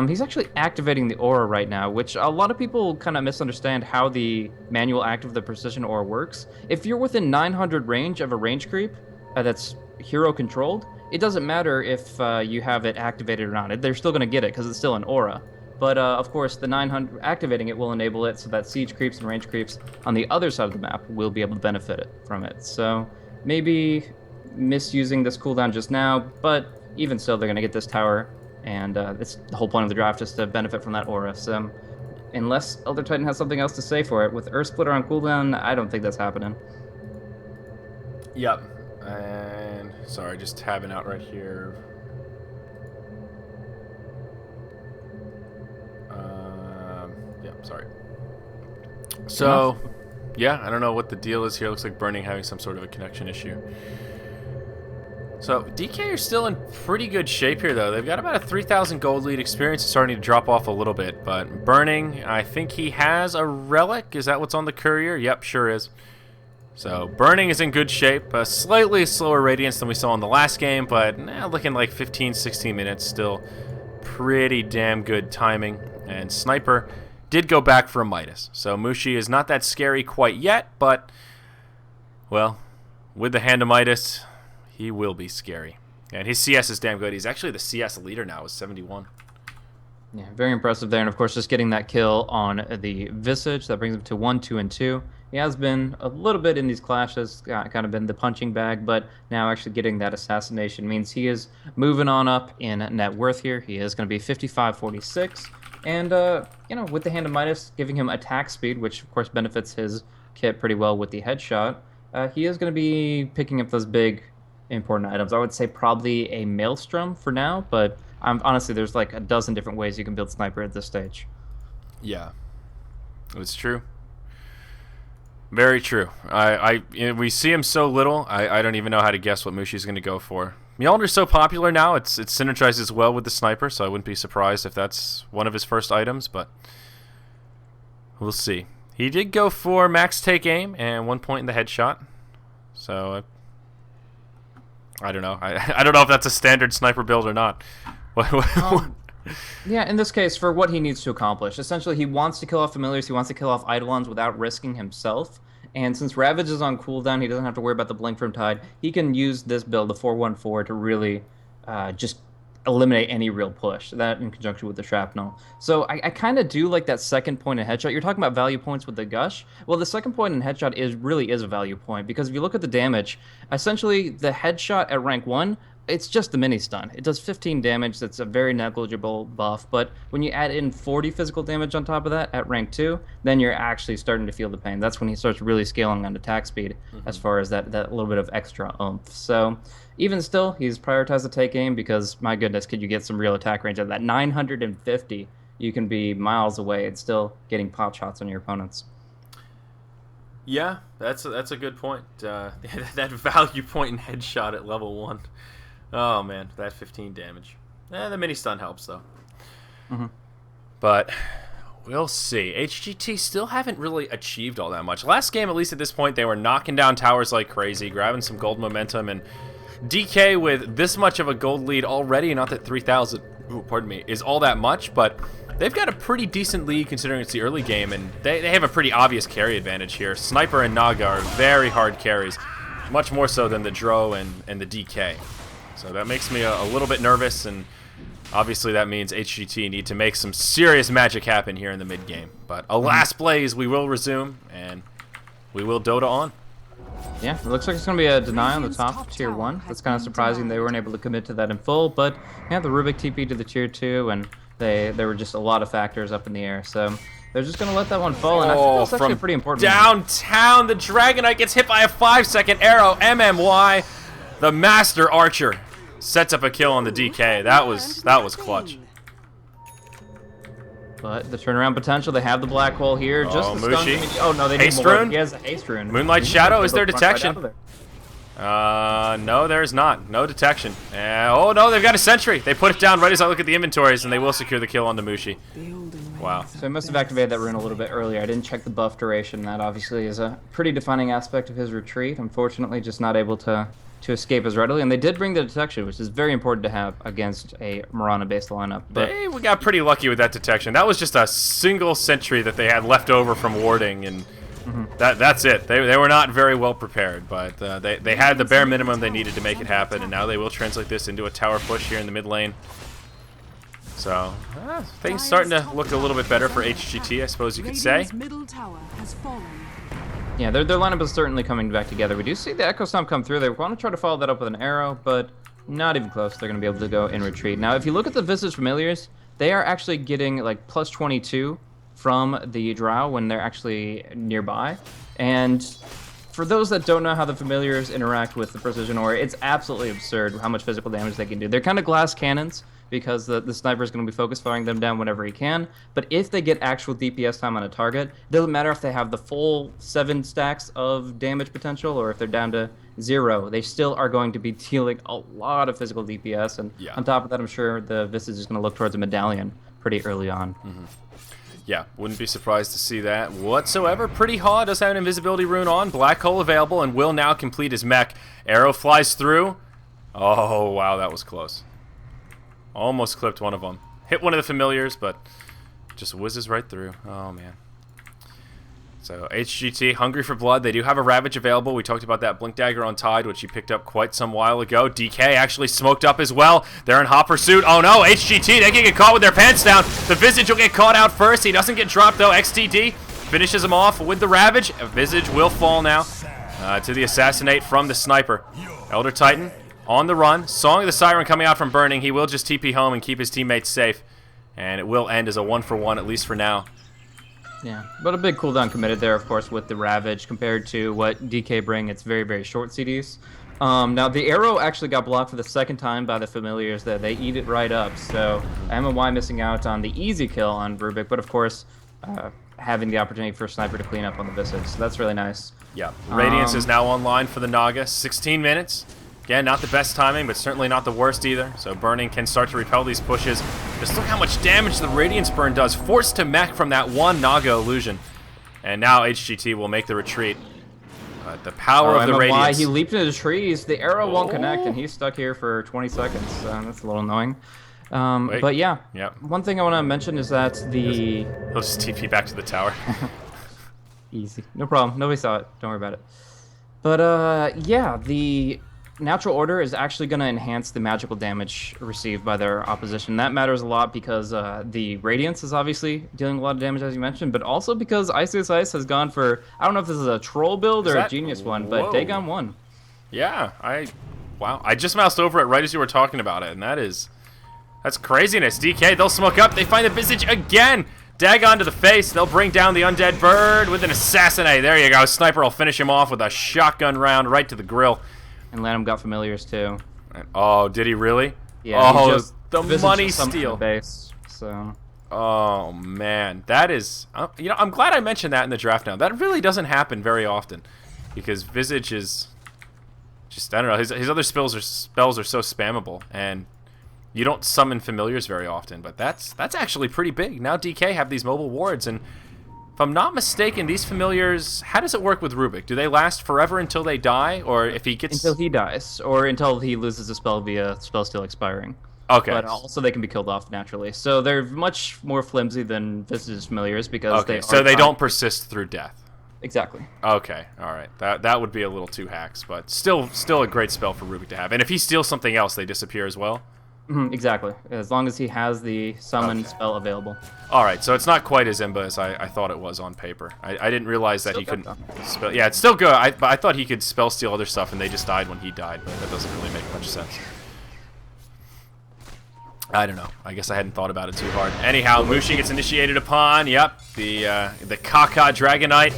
He's actually activating the aura right now, which a lot of people kind of misunderstand how the manual act of the Precision Aura works. If you're within 900 range of a range creep that's hero controlled, it doesn't matter if you have it activated or not. They're still going to get it because it's still an aura. But, of course, the 900 activating it will enable it so that siege creeps and range creeps on the other side of the map will be able to benefit from it. So maybe misusing this cooldown just now, but even still, they're going to get this tower, and it's the whole point of the draft is to benefit from that aura. So unless Elder Titan has something else to say for it, with Earth Splitter on cooldown, I don't think that's happening. Yep. And sorry, just tabbing out right here. Yep, sorry. So, yeah, I don't know what the deal is here. Looks like Burning having some sort of a connection issue. So, DK are still in pretty good shape here, though. They've got about a 3,000 gold lead. Experience is starting to drop off a little bit. But Burning, I think he has a relic. Is that what's on the courier? Yep, sure is. So, Burning is in good shape. A slightly slower Radiance than we saw in the last game, but looking like 15, 16 minutes. Still pretty damn good timing. And Sniper did go back for a Midas. So, Mushi is not that scary quite yet, but, well, with the hand of Midas, he will be scary. And his CS is damn good. He's actually the CS leader now with 71. Yeah, very impressive there. And, of course, just getting that kill on the Visage. That brings him to 1, 2, and 2. He has been a little bit in these clashes, kind of been the punching bag, but now actually getting that assassination means he is moving on up in net worth here. He is going to be 55-46. And, with the Hand of Midas giving him attack speed, which, of course, benefits his kit pretty well with the headshot, he is going to be picking up those big important items. I would say probably a Maelstrom for now, but honestly, there's like a dozen different ways you can build Sniper at this stage. Yeah, it's true. Very true. We see him so little, I don't even know how to guess what Mushi's going to go for. Mjolnir's so popular now, it synergizes well with the Sniper, so I wouldn't be surprised if that's one of his first items, but we'll see. He did go for max take aim and 1 point in the headshot. So I don't know. I don't know if that's a standard sniper build or not. Yeah, in this case, for what he needs to accomplish. Essentially, he wants to kill off familiars, he wants to kill off Eidolons without risking himself. And since Ravage is on cooldown, he doesn't have to worry about the Blink from Tide. He can use this build, the 414, to really just eliminate any real push. That in conjunction with the Shrapnel. So I kind of do like that second point in Headshot. You're talking about value points with the Gush. Well, the second point in Headshot really is a value point, because if you look at the damage, essentially the Headshot at rank 1, it's just the mini stun. It does 15 damage. That's a very negligible buff. But when you add in 40 physical damage on top of that at rank 2, then you're actually starting to feel the pain. That's when he starts really scaling on attack speed, as far as that little bit of extra oomph. So even still, he's prioritized the take aim because, my goodness, could you get some real attack range at that 950? You can be miles away and still getting pop shots on your opponents. Yeah, that's a good point. That value point in Headshot at level 1. Oh man, that 15 damage. The mini stun helps though. But we'll see. HGT still haven't really achieved all that much. Last game, at least at this point, they were knocking down towers like crazy, grabbing some gold momentum, and DK with this much of a gold lead already. Not that 3,000, pardon me, is all that much, but they've got a pretty decent lead considering it's the early game, and they have a pretty obvious carry advantage here. Sniper and Naga are very hard carries, much more so than the Dro and the DK. So that makes me a little bit nervous, and obviously that means HGT need to make some serious magic happen here in the mid game. But alas, Blaze, we will resume, and we will Dota on. Yeah, it looks like it's going to be a deny on the top of Tier 1. That's kind of surprising. They weren't able to commit to that in full, but yeah, the Rubik TP to the Tier 2, and there were just a lot of factors up in the air. So they're just going to let that one fall, and I think that's actually a pretty important downtown, the Dragonite gets hit by a 5-second arrow. MMY, the Master Archer, sets up a kill on the DK. That was clutch. But the turnaround potential, they have the black hole here. Just the Mushi. stun. Oh no, they need more. He has a haste rune. Moonlight Shadow, is there detection? No, there is not. No detection. Oh no, they've got a sentry. They put it down right as I look at the inventories, and they will secure the kill on the Mushi. Wow. So I must have activated that rune a little bit earlier. I didn't check the buff duration. That obviously is a pretty defining aspect of his retreat. Unfortunately, just not able to escape as readily, and they did bring the detection, which is very important to have against a Mirana-based lineup. But we got pretty lucky with that detection. That was just a single sentry that they had left over from warding, and that's it. They were not very well prepared, but they had the bare minimum they needed to make it happen, and now they will translate this into a tower push here in the mid lane. So things starting to look a little bit better for HGT, I suppose you could say. Yeah, their lineup is certainly coming back together. We do see the Echo Stomp come through. They want to try to follow that up with an arrow, but not even close. They're going to be able to go in retreat. Now, if you look at the Visage Familiars, they are actually getting like plus 22 from the Drow when they're actually nearby. And for those that don't know how the Familiars interact with the Precision Aura, it's absolutely absurd how much physical damage they can do. They're kind of glass cannons, because the sniper is going to be focused firing them down whenever he can. But if they get actual DPS time on a target, it doesn't matter if they have the full 7 stacks of damage potential or if they're down to 0. They still are going to be dealing a lot of physical DPS. And on top of that, I'm sure the Visage is going to look towards a medallion pretty early on. Yeah, wouldn't be surprised to see that whatsoever. Pretty Haw does have an invisibility rune on. Black Hole available and will now complete his mech. Arrow flies through. Oh, wow, that was close. Almost clipped one of them. Hit one of the familiars, but just whizzes right through. Oh, man. So, HGT, hungry for blood. They do have a Ravage available. We talked about that Blink Dagger on Tide, which he picked up quite some while ago. DK actually smoked up as well. They're in hot pursuit. Oh, no. HGT, they can get caught with their pants down. The Visage will get caught out first. He doesn't get dropped, though. XTD finishes him off with the Ravage. Visage will fall now to the Assassinate from the Sniper. Elder Titan on the run. Song of the Siren coming out from Burning. He will just TP home and keep his teammates safe. And it will end as a 1-for-1, at least for now. Yeah, but a big cooldown committed there, of course, with the Ravage compared to what DK bring. It's very, very short CDs. Now, the arrow actually got blocked for the second time by the Familiars. That they eat it right up. So, MMY missing out on the easy kill on Rubik, but of course, having the opportunity for Sniper to clean up on the Visage. So that's really nice. Yeah, Radiance is now online for the Naga. 16 minutes. Again, not the best timing, but certainly not the worst either. So Burning can start to repel these pushes. Just look how much damage the Radiance Burn does. Forced to mech from that one Naga illusion. And now HGT will make the retreat. But the power of the I don't know why radiance. he leaped into the trees. The arrow won't connect, and he's stuck here for 20 seconds. That's a little annoying. But yeah, one thing I want to mention is that He'll just TP back to the tower. Easy. No problem. Nobody saw it. Don't worry about it. But, yeah, the natural order is actually going to enhance the magical damage received by their opposition. That matters a lot because the Radiance is obviously dealing a lot of damage, as you mentioned, but also because Ice has gone for, I don't know if this is a troll build or a genius one, but Dagon won. Yeah, wow. I just moused over it right as you were talking about it, and that's craziness. DK, they'll smoke up. They find the Visage again. Dagon to the face. They'll bring down the undead bird with an assassinate. There you go. Sniper will finish him off with a shotgun round right to the grill. And Lanham got familiars too. Oh, did he really? Yeah. Oh, the money steal. Base, so. Oh man, that is. You know, I'm glad I mentioned that in the draft. Now that really doesn't happen very often, because Visage is just, I don't know. His other spells are so spammable, and you don't summon familiars very often. But that's actually pretty big. Now DK have these mobile wards, and if I'm not mistaken, these familiars, how does it work with Rubik? Do they last forever until they die, or if he gets... Until he dies, or until he loses a spell via spell still expiring. Okay. But also they can be killed off naturally. So they're much more flimsy than Visage's familiars because they don't persist through death. Exactly. Okay, all right. That would be a little too hacks, but still a great spell for Rubik to have. And if he steals something else, they disappear as well? Exactly. As long as he has the summon spell available. All right, so it's not quite as Imba as I thought it was on paper. I didn't realize that he couldn't spell. Yeah, it's still good. But I thought he could spell steal other stuff, and they just died when he died. But that doesn't really make much sense. I don't know. I guess I hadn't thought about it too hard. Anyhow, Mushi gets initiated upon. Yep, the Kaka Dragonite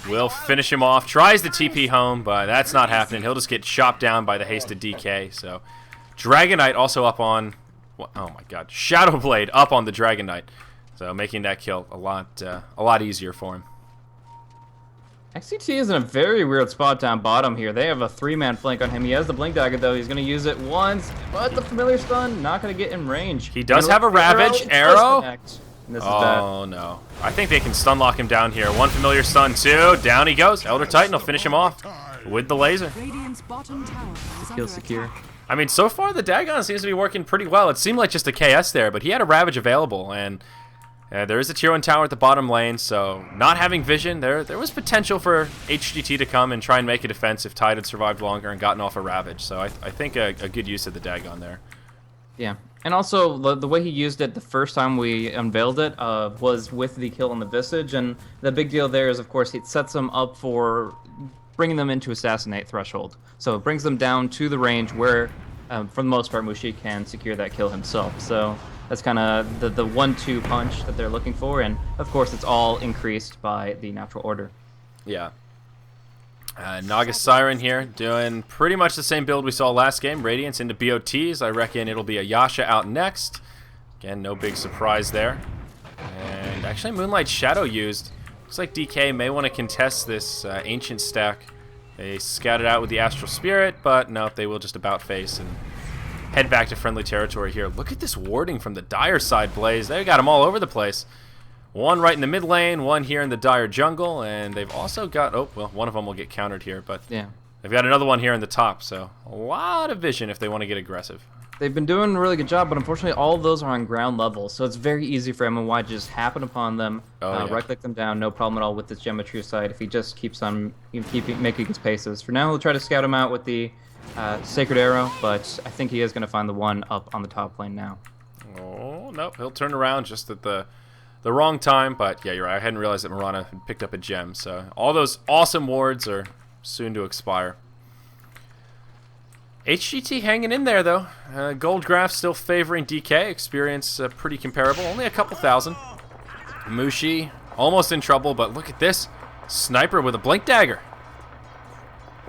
will finish him off. Tries the TP home, but that's not happening. He'll just get chopped down by the hasted DK. So Dragonite also up on, oh my god, Shadow Blade up on the Dragonite, so making that kill a lot easier for him. HGT is in a very weird spot down bottom here. They have a 3-man flank on him. He has the Blink Dagger though. He's going to use it once, but the Familiar Stun not going to get in range. He does have a Ravage arrow. This is bad. No. I think they can stun lock him down here. One Familiar Stun, two. Down he goes. Elder Titan will finish him off with the laser. Kill secure. I mean, so far the Dagon seems to be working pretty well. It seemed like just a KS there, but he had a Ravage available, and there is a Tier 1 tower at the bottom lane, so not having vision, there was potential for HGT to come and try and make a defense if Tide had survived longer and gotten off a Ravage. So I think a good use of the Dagon there. Yeah, and also the way he used it the first time we unveiled it was with the kill on the Visage, and the big deal there is, of course, it sets them up for bringing them into Assassinate threshold. So it brings them down to the range where, for the most part, Mushi can secure that kill himself. So that's kind of the 1-2 punch that they're looking for, and of course it's all increased by the natural order. Yeah. Naga Siren here, doing pretty much the same build we saw last game. Radiance into BOTs. I reckon it'll be a Yasha out next. Again, no big surprise there. And actually Moonlight Shadow used. Looks like DK may want to contest this Ancient stack. They scouted out with the Astral Spirit, but no, they will just about face and head back to friendly territory here. Look at this warding from the Dire side, Blaze. They got them all over the place. One right in the mid lane, one here in the Dire jungle, and they've also got, oh, well, one of them will get countered here, but yeah, they've got another one here in the top, so a lot of vision if they want to get aggressive. They've been doing a really good job, but unfortunately all of those are on ground level, so it's very easy for MMY to just happen upon them, right-click them down, no problem at all with this Geometry side if he just keeps on making his paces. For now, he'll try to scout him out with the Sacred Arrow, but I think he is going to find the one up on the top lane now. Oh, nope, he'll turn around just at the wrong time, but yeah, you're right. I hadn't realized that Mirana had picked up a gem, so all those awesome wards are soon to expire. HGT hanging in there, though. Gold Graph still favoring DK. Experience pretty comparable. Only a couple thousand. Mushi almost in trouble, but look at this. Sniper with a Blink Dagger.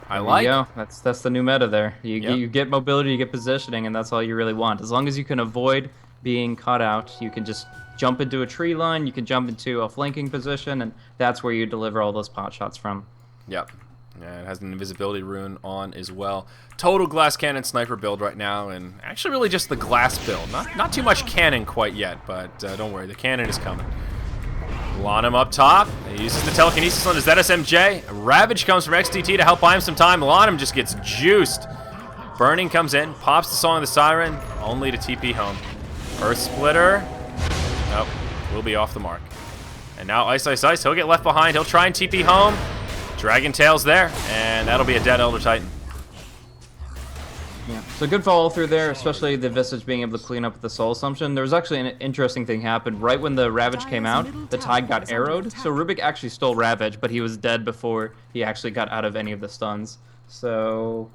I like. There you go. That's the new meta there. You get mobility, you get positioning, and that's all you really want. As long as you can avoid being caught out, you can just jump into a tree line, you can jump into a flanking position, and that's where you deliver all those pot shots from. Yep. Yeah, it has an invisibility rune on as well. Total glass cannon sniper build right now, and actually really just the glass build. Not too much cannon quite yet, but don't worry, the cannon is coming. Lanham up top. He uses the telekinesis on his ZSMJ. Ravage comes from XTT to help buy him some time. Lanham just gets juiced. Burning comes in, pops the Song of the Siren, only to TP home. Earth Splitter. Nope, will be off the mark. And now Ice Ice Ice, he'll get left behind. He'll try and TP home. Dragon Tail's there, and that'll be a dead Elder Titan. Yeah, so good follow through there, especially the Visage being able to clean up with the Soul Assumption. There was actually an interesting thing happened. Right when the Ravage came out, the Tide got arrowed. So Rubik actually stole Ravage, but he was dead before he actually got out of any of the stuns. So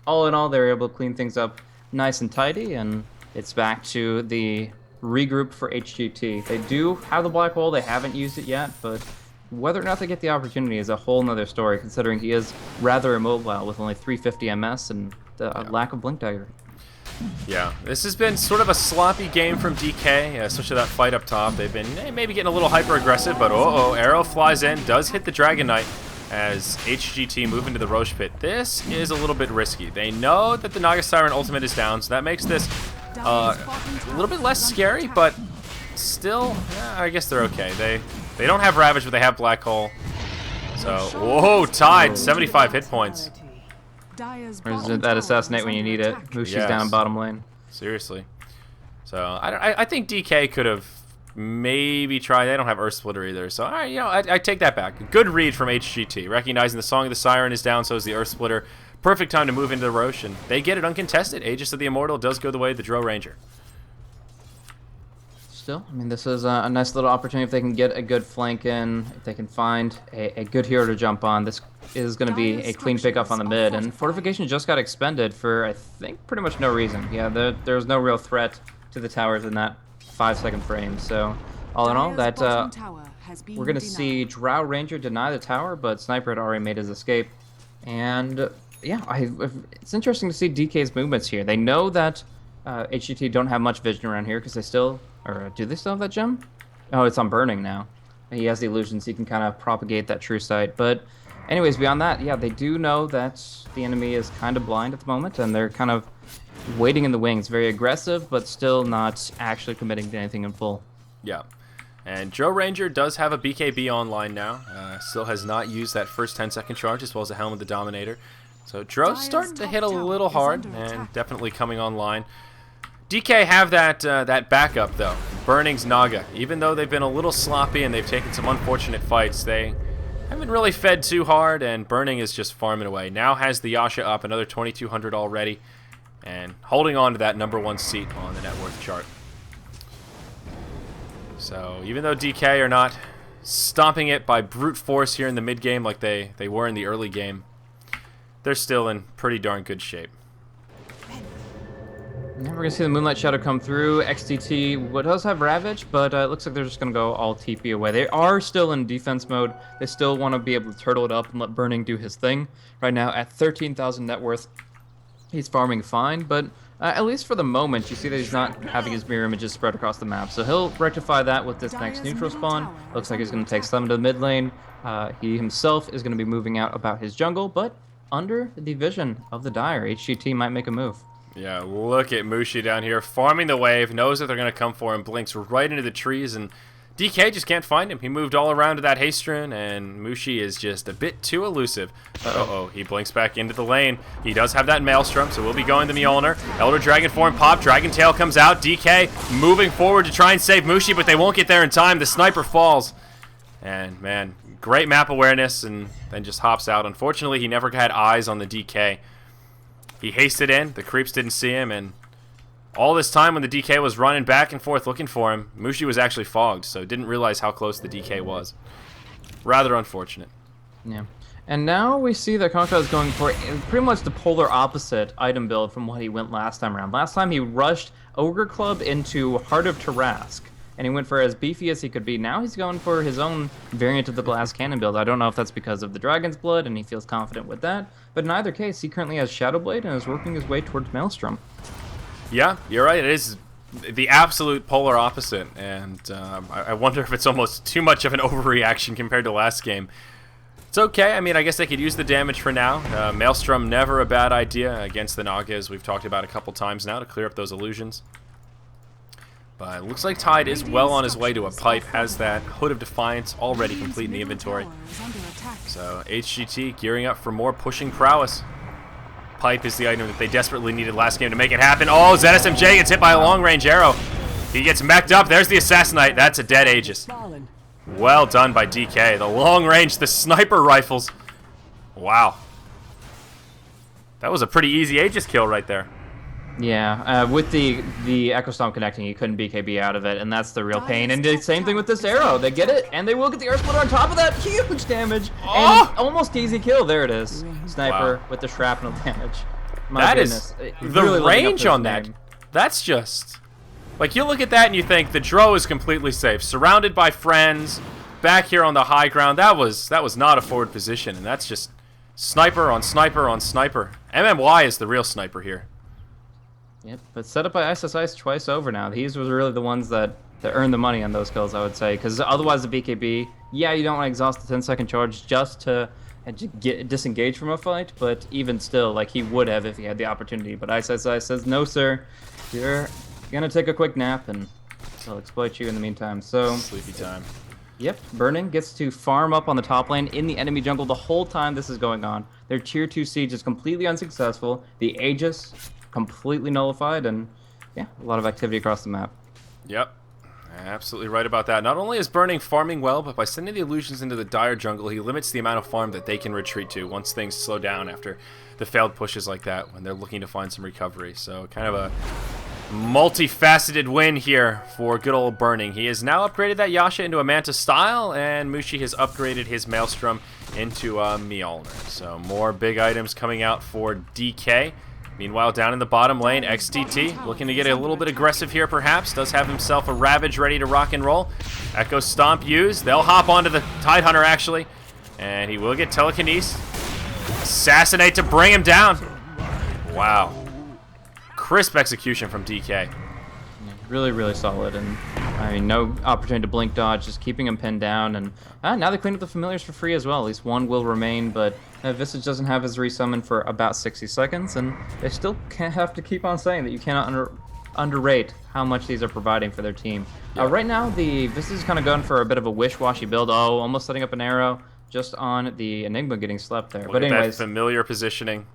all in all, they were able to clean things up nice and tidy, and it's back to the regroup for HGT. They do have the Black Hole. They haven't used it yet, but whether or not they get the opportunity is a whole nother story, considering he is rather immobile with only 350 MS and the lack of Blink Dagger. Yeah, this has been sort of a sloppy game from DK, especially that fight up top. They've been maybe getting a little hyper-aggressive, but arrow flies in, does hit the Dragon Knight as HGT move into the Roche Pit. This is a little bit risky. They know that the Naga Siren ultimate is down, so that makes this a little bit less scary, but still, I guess they're okay. They don't have Ravage, but they have Black Hole. So, whoa, Tide, 75 hit points. Or is it that Assassinate when you need it? Mushi's down in bottom lane. Seriously. So, I think DK could have maybe tried. They don't have Earth Splitter either. So, all right, you know, I take that back. Good read from HGT. Recognizing the Song of the Siren is down, so is the Earth Splitter. Perfect time to move into the Roche, and they get it uncontested. Aegis of the Immortal does go the way of the Drow Ranger. Still, I mean, this is a nice little opportunity if they can get a good flank in, if they can find a good hero to jump on. This is going to be a clean pickoff on the mid, and Fortification just got expended for, I think, pretty much no reason. Yeah, there's no real threat to the towers in that 5-second frame, so all in all, that we're going to see Drow Ranger deny the tower, but Sniper had already made his escape, and yeah, it's interesting to see DK's movements here. They know that HGT don't have much vision around here because they still... Or do they still have that gem? Oh, it's on Burning now. He has the illusions, so he can kind of propagate that true sight. But anyways, beyond that, yeah, they do know that the enemy is kind of blind at the moment, and they're kind of waiting in the wings. Very aggressive, but still not actually committing to anything in full. Yeah. And Drow Ranger does have a BKB online now. Still has not used that first 10-second charge, as well as the Helm of the Dominator. So Drow's starting to hit a little hard, and definitely coming online. DK have that backup, though. Burning's Naga. Even though they've been a little sloppy and they've taken some unfortunate fights, they haven't really fed too hard, and Burning is just farming away. Now has the Yasha up, another 2,200 already, and holding on to that #1 seat on the net worth chart. So even though DK are not stomping it by brute force here in the mid game like they were in the early game, they're still in pretty darn good shape. Yeah, we're going to see the Moonlight Shadow come through. XTT does have Ravage, but it looks like they're just going to go all TP away. They are still in defense mode. They still want to be able to turtle it up and let Burning do his thing. Right now at 13,000 net worth, he's farming fine, but at least for the moment, you see that he's not having his mirror images spread across the map. So he'll rectify that with this next neutral spawn. Looks like he's going to take some to the mid lane. He himself is going to be moving out about his jungle, but under the vision of the Dire, HGT might make a move. Yeah, look at Mushi down here, farming the wave, knows that they're going to come for him, blinks right into the trees, and DK just can't find him. He moved all around to that haste rune, and Mushi is just a bit too elusive. Uh-oh, he blinks back into the lane. He does have that Maelstrom, so we'll be going to Mjolnir. Elder Dragon form pop, Dragon Tail comes out, DK moving forward to try and save Mushi, but they won't get there in time. The sniper falls, and man, great map awareness, and then just hops out. Unfortunately, he never had eyes on the DK. He hasted in, the creeps didn't see him, and all this time when the DK was running back and forth looking for him, Mushi was actually fogged, so didn't realize how close the DK was. Rather unfortunate. Yeah. And now we see that Konka is going for pretty much the polar opposite item build from what he went last time around. Last time he rushed Ogre Club into Heart of Tarask, and he went for as beefy as he could be. Now he's going for his own variant of the Glass Cannon build. I don't know if that's because of the Dragon's Blood and he feels confident with that, but in either case, he currently has Shadow Blade and is working his way towards Maelstrom. Yeah, you're right. It is the absolute polar opposite, and I wonder if it's almost too much of an overreaction compared to last game. It's okay. I mean, I guess they could use the damage for now. Maelstrom, never a bad idea against the Naga, as we've talked about a couple times now, to clear up those illusions. But it looks like Tide is well on his way to a pipe, has that Hood of Defiance already complete in the inventory. So HGT gearing up for more pushing prowess. Pipe is the item that they desperately needed last game to make it happen. Oh, ZSMJ gets hit by a long-range arrow. He gets mech'd up. There's the Assassinate. That's a dead Aegis. Well done by DK. The long-range, the sniper rifles. Wow. That was a pretty easy Aegis kill right there. Yeah, with the Echo Stomp connecting, you couldn't BKB out of it, and that's the real pain. And the same thing with this arrow. They get it, and they will get the Earth Splitter on top of that. Huge damage. Oh! And almost easy kill. There it is. Sniper with the shrapnel damage. My goodness. The really range on that. That's just... Like, you look at that and you think the Dro is completely safe. Surrounded by friends, back here on the high ground. That was not a forward position, and that's just sniper on sniper on sniper. MMY is the real sniper here. Yep, but set up by SSIs twice over now. These were really the ones that earned the money on those kills, I would say. Because otherwise the BKB, yeah, you don't want to exhaust the 10-second charge just to get disengaged from a fight. But even still, like, he would have if he had the opportunity. But SSI says, no, sir. You're going to take a quick nap, and I'll exploit you in the meantime. So sleepy time. Yep, Burning gets to farm up on the top lane in the enemy jungle the whole time this is going on. Their tier 2 siege is completely unsuccessful. The Aegis completely nullified, and yeah, a lot of activity across the map. Yep, absolutely right about that. Not only is Burning farming well, but by sending the illusions into the dire jungle, he limits the amount of farm that they can retreat to once things slow down after the failed pushes like that when they're looking to find some recovery. So kind of a multifaceted win here for good old Burning. He has now upgraded that Yasha into a Manta style, and Mushi has upgraded his Maelstrom into a Mjolnir. So more big items coming out for DK. Meanwhile, down in the bottom lane, XTT looking to get a little bit aggressive here, perhaps. Does have himself a Ravage ready to rock and roll. Echo Stomp used. They'll hop onto the Tidehunter, actually. And he will get Telekinesis. Assassinate to bring him down. Wow. Crisp execution from DK. Really, really solid. And, I mean, no opportunity to blink dodge, just keeping him pinned down. And now they cleaned up the familiars for free as well. At least one will remain, but Visage doesn't have his resummon for about 60 seconds, and they still can't have to keep on saying that you cannot underrate how much these are providing for their team. Yeah. Right now, the Visage is kind of going for a bit of a wish-washy build. Oh, almost setting up an arrow just on the Enigma getting slept there. Look but at anyways, that familiar positioning.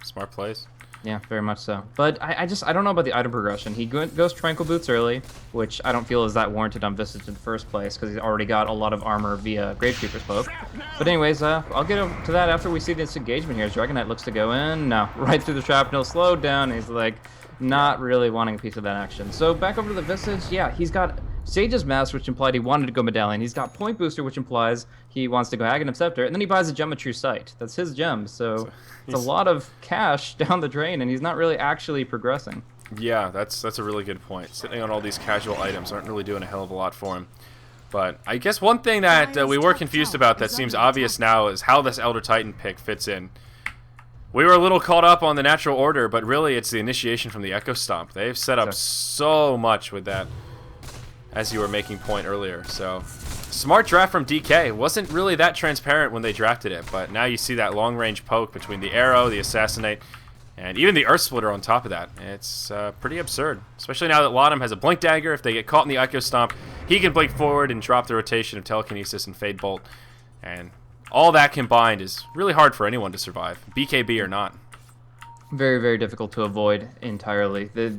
Smart plays. Yeah, very much so. But I don't know about the item progression. He goes Tranquil Boots early, which I don't feel is that warranted on Visage in the first place, because he's already got a lot of armor via Gravekeeper's Poke. But anyways, I'll get to that after we see this engagement here. Dragon Knight looks to go in. No, right through the shrapnel, slowed down. He's like, not really wanting a piece of that action. So back over to the Visage. Yeah, he's got Sage's Mask, which implied he wanted to go Medallion. He's got Point Booster, which implies he wants to go Aghanim Scepter. And then he buys a Gem of True Sight. That's his gem. So it's a lot of cash down the drain, and he's not really actually progressing. Yeah, that's a really good point. Sitting on all these casual items aren't really doing a hell of a lot for him. But I guess one thing that we were confused about that seems obvious now is how this Elder Titan pick fits in. We were a little caught up on the natural order, but really it's the initiation from the Echo Stomp. They've set up so much with that, as you were making point earlier. So smart draft from DK. It wasn't really that transparent when they drafted it, but now you see that long-range poke between the arrow, the Assassinate, and even the Earth Splitter on top of that. It's pretty absurd, especially now that Laudum has a Blink Dagger. If they get caught in the Echo Stomp, he can blink forward and drop the rotation of Telekinesis and Fade Bolt. And all that combined is really hard for anyone to survive, BKB or not. Very, very difficult to avoid entirely. The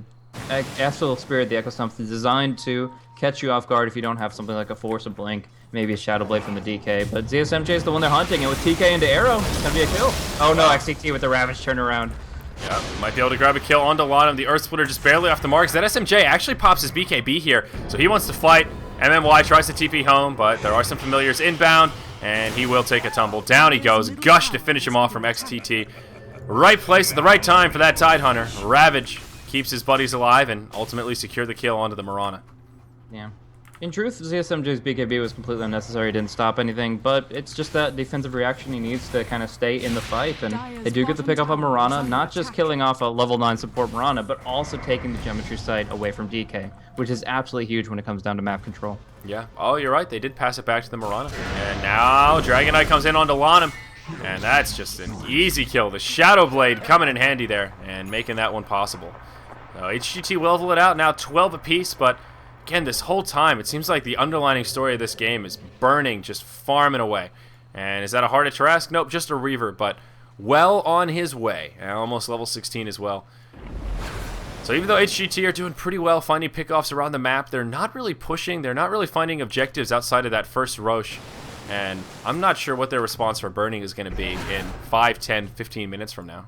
Astral Spirit, the Echo Stomp, is designed to catch you off guard if you don't have something like a Force of Blink, maybe a Shadow Blade from the DK. But ZSMJ is the one they're hunting, and with TK into Arrow, it's going to be a kill. Oh no, XCT with the Ravage turnaround. Yeah, might be able to grab a kill onto Laudum. The Earth Splitter just barely off the marks. That SMJ actually pops his BKB here, so he wants to fight. MMY tries to TP home, but there are some familiars inbound, and he will take a tumble. Down he goes. Gush to finish him off from XTT. Right place at the right time for that Tidehunter. Ravage keeps his buddies alive and ultimately secure the kill onto the Mirana. Yeah. In truth, ZSMJ's BKB was completely unnecessary, didn't stop anything, but it's just that defensive reaction he needs to kind of stay in the fight, and they do get the pick off of Mirana, not just killing off a level 9 support Mirana, but also taking the Geometry Sight away from DK, which is absolutely huge when it comes down to map control. Yeah, oh, you're right, they did pass it back to the Mirana. And now Dragon Knight comes in onto Laudum, and that's just an easy kill. The Shadow Blade coming in handy there, and making that one possible. HGT will level it out now, 12 apiece, but again, this whole time, it seems like the underlining story of this game is burning, just farming away. And is that a harder task? Nope, just a Reaver, but well on his way. And almost level 16 as well. So even though HGT are doing pretty well finding pickoffs around the map, they're not really pushing, they're not really finding objectives outside of that first Roche. And I'm not sure what their response for burning is going to be in 5, 10, 15 minutes from now.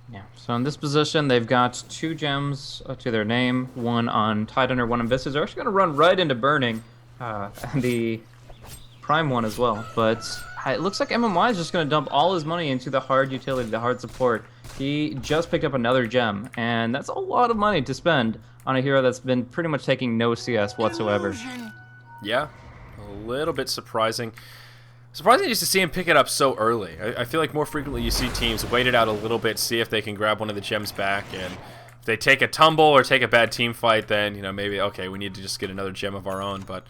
Yeah, so in this position, they've got 2 gems to their name, one on Tidehunter, one on Vistas. They're actually going to run right into burning, the prime one as well. But it looks like MMY is just going to dump all his money into the hard utility, the hard support. He just picked up another gem, and that's a lot of money to spend on a hero that's been pretty much taking no CS whatsoever. Yeah, a little bit surprising. Surprising just to see him pick it up so early. I feel like more frequently you see teams wait it out a little bit, see if they can grab one of the gems back, and if they take a tumble or take a bad team fight, then, you know, maybe, okay, we need to just get another gem of our own. But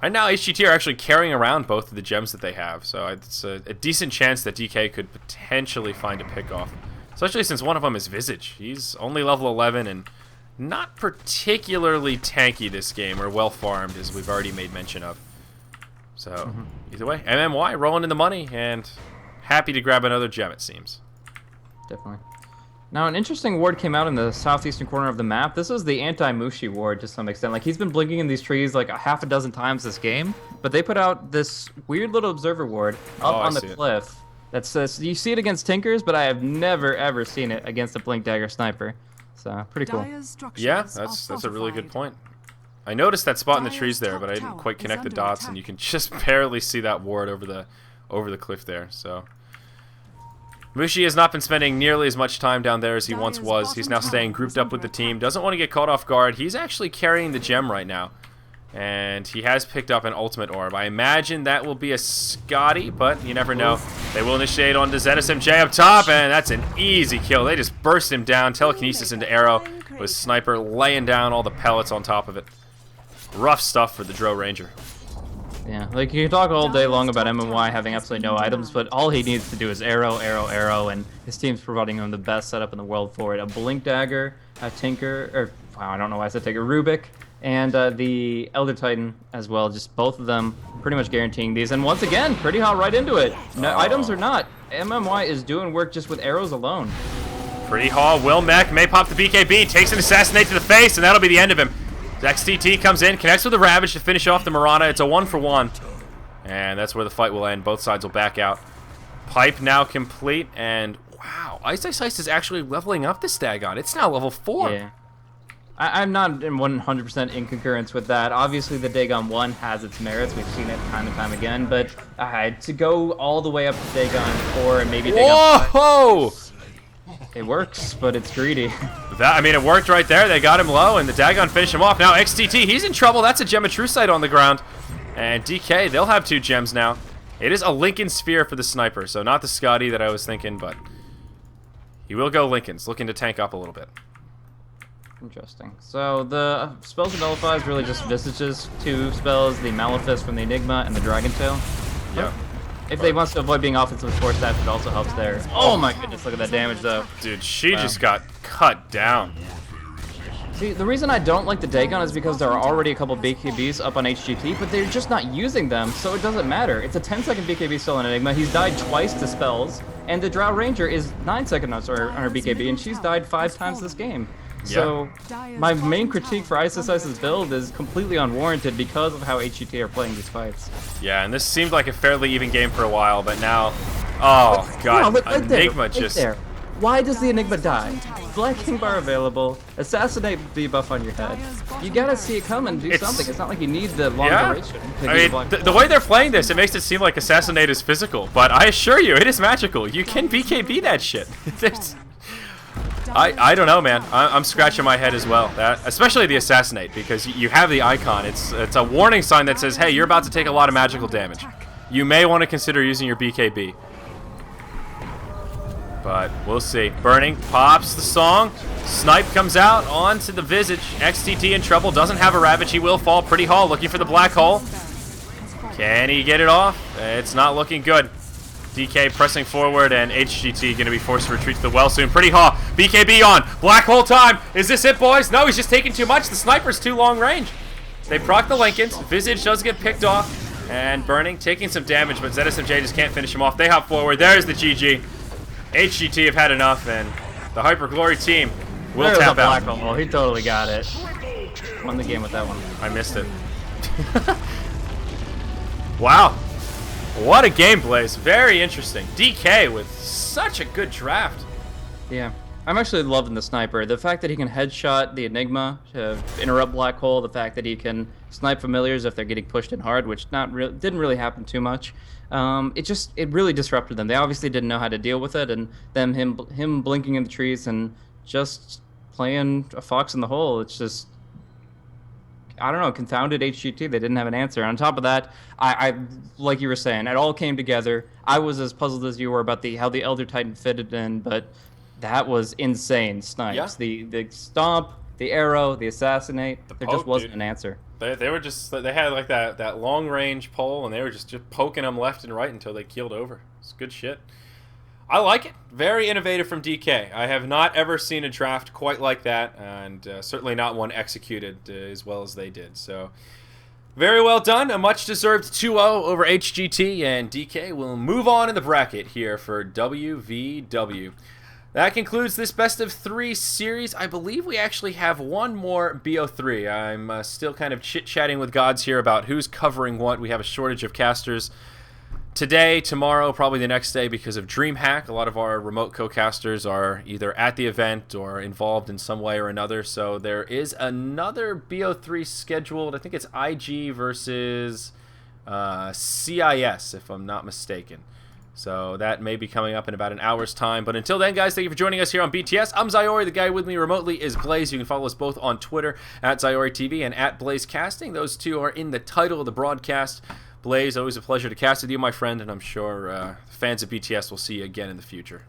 right now, HGT are actually carrying around both of the gems that they have, so it's a decent chance that DK could potentially find a pickoff, especially since one of them is Visage. He's only level 11 and not particularly tanky this game, or well farmed, as we've already made mention of. So, either way, MMY rolling in the money and happy to grab another gem, it seems. Definitely. Now, an interesting ward came out in the southeastern corner of the map. This is the anti-Mushi ward to some extent. Like, he's been blinking in these trees like a half a dozen times this game, but they put out this weird little observer ward up on the cliff that says, you see it against Tinkers, but I have never, ever seen it against a Blink Dagger Sniper. So, pretty cool. Yeah, that's a really good point. I noticed that spot in the trees there, but I didn't quite connect the dots, and you can just barely see that ward over the cliff there. So Mushi has not been spending nearly as much time down there as he once was. He's now staying grouped up with the team. Doesn't want to get caught off guard. He's actually carrying the gem right now, and he has picked up an ultimate orb. I imagine that will be a Scotty, but you never know. They will initiate onto ZSMJ up top, and that's an easy kill. They just burst him down, telekinesis into arrow, with Sniper laying down all the pellets on top of it. Rough stuff for the Dro Ranger. Yeah, like you can talk all day long about MMY having absolutely no items, but all he needs to do is arrow, arrow, arrow, and his team's providing him the best setup in the world for it. A Blink Dagger, a Tinker, or wow, I don't know why I said Tinker, Rubik, and the Elder Titan as well. Just both of them pretty much guaranteeing these. And once again, pretty hot right into it. No items or not, MMY is doing work just with arrows alone. Pretty hot. Will Mech may pop the BKB, takes an assassinate to the face, and that'll be the end of him. XTT comes in, connects with the Ravage to finish off the Marana. It's a 1-for-1. And that's where the fight will end. Both sides will back out. Pipe now complete, and wow, Ice is actually leveling up this Dagon. It's now level 4. Yeah. I'm not in 100% in concurrence with that. Obviously, the Dagon 1 has its merits. We've seen it time and time again. But to go all the way up to Dagon 4 and maybe Dagon 5, it works, but it's greedy. I mean, it worked right there. They got him low, and the Dagon finished him off. Now XTT, he's in trouble. That's a gem of True Sight on the ground. And DK, they'll have 2 gems now. It is a Lincoln Sphere for the Sniper, so not the Scotty that I was thinking, but he will go Lincolns, looking to tank up a little bit. Interesting. So the spells and nullify is really just Visage's 2 spells, the Malefice from the Enigma and the Dragon Tail. Yep. If they want to avoid being offensive force, that it also helps there. Oh my goodness, look at that damage though. Dude, she just got cut down. See, the reason I don't like the Dagon is because there are already a couple BKBs up on HGT, but they're just not using them, so it doesn't matter. It's a 10-second BKB still on Enigma. He's died twice to spells, and the Drow Ranger is 9-second on her BKB, and she's died 5 times this game. So, my main critique for Ice's build is completely unwarranted because of how HGT are playing these fights. Yeah, and this seemed like a fairly even game for a while, but now... Oh, God, right Enigma there, just... There. Why does the Enigma die? Black King Bar available, assassinate debuff on your head. You gotta see it come and do something. It's not like you need the long duration. I mean, the way they're playing this, it makes it seem like assassinate is physical, but I assure you, it is magical. You can BKB that shit. I don't know, man. I'm scratching my head as well. Especially the assassinate, because you have the icon. It's a warning sign that says, hey, you're about to take a lot of magical damage. You may want to consider using your BKB. But we'll see. Burning pops the song. Snipe comes out onto the Visage. XTT in trouble. Doesn't have a Ravage. He will fall. Pretty Hall looking for the black hole. Can he get it off? It's not looking good. DK pressing forward, and HGT going to be forced to retreat to the well soon. Pretty hot. BKB on. Black hole time. Is this it, boys? No, he's just taking too much. The sniper's too long range. They proc the Lincolns. Visage does get picked off. And Burning taking some damage, but ZSMJ just can't finish him off. They hop forward. There's the GG. HGT have had enough, and the Hyper Glory team will tap out. Black hole. He totally got it. Won the game with that one. I missed it. Wow. What a game, Blaze. Very interesting. DK with such a good draft. Yeah. I'm actually loving the sniper. The fact that he can headshot the Enigma to interrupt Black Hole, the fact that he can snipe familiars if they're getting pushed in hard, which didn't really happen too much. It really disrupted them. They obviously didn't know how to deal with it, and then him blinking in the trees and just playing a fox in the hole. It's just, I don't know, confounded HGT. They didn't have an answer. On top of that, I like you were saying, it all came together. I was as puzzled as you were about how the Elder Titan fitted in, but that was insane snipes. Yeah. The stomp, the arrow, the assassinate. There just wasn't an answer. They were just, they had like that long range pole, and they were just poking them left and right until they keeled over. It's good shit. I like it. Very innovative from DK. I have not ever seen a draft quite like that, and certainly not one executed as well as they did. So very well done. A much deserved 2-0 over HGT, and DK will move on in the bracket here for WVW. That concludes this best of 3 series. I believe we actually have one more BO3. I'm still kind of chit-chatting with gods here about who's covering what. We have a shortage of casters today, tomorrow, probably the next day because of DreamHack. A lot of our remote co-casters are either at the event or involved in some way or another. So there is another BO3 scheduled. I think it's IG versus CIS, if I'm not mistaken. So that may be coming up in about an hour's time. But until then, guys, thank you for joining us here on BTS. I'm Zyori. The guy with me remotely is Blaze. You can follow us both on Twitter at ZyoriTV and at BlazeCasting. Those two are in the title of the broadcast. Blaze, always a pleasure to cast with you, my friend, and I'm sure fans of BTS will see you again in the future.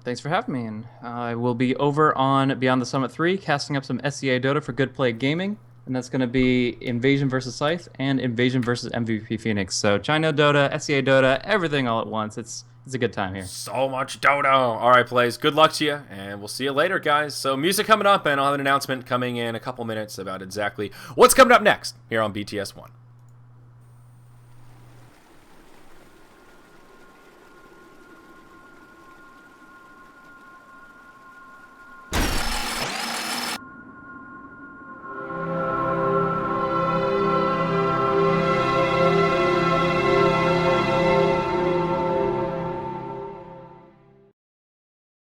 Thanks for having me. And I will be over on Beyond the Summit 3, casting up some SEA Dota for Good Play Gaming. And that's going to be Invasion versus Scythe and Invasion versus MVP Phoenix. So China Dota, SEA Dota, everything all at once. It's a good time here. So much Dota. All right, Blaze. Good luck to you, and we'll see you later, guys. So music coming up, and I'll have an announcement coming in a couple minutes about exactly what's coming up next here on BTS 1.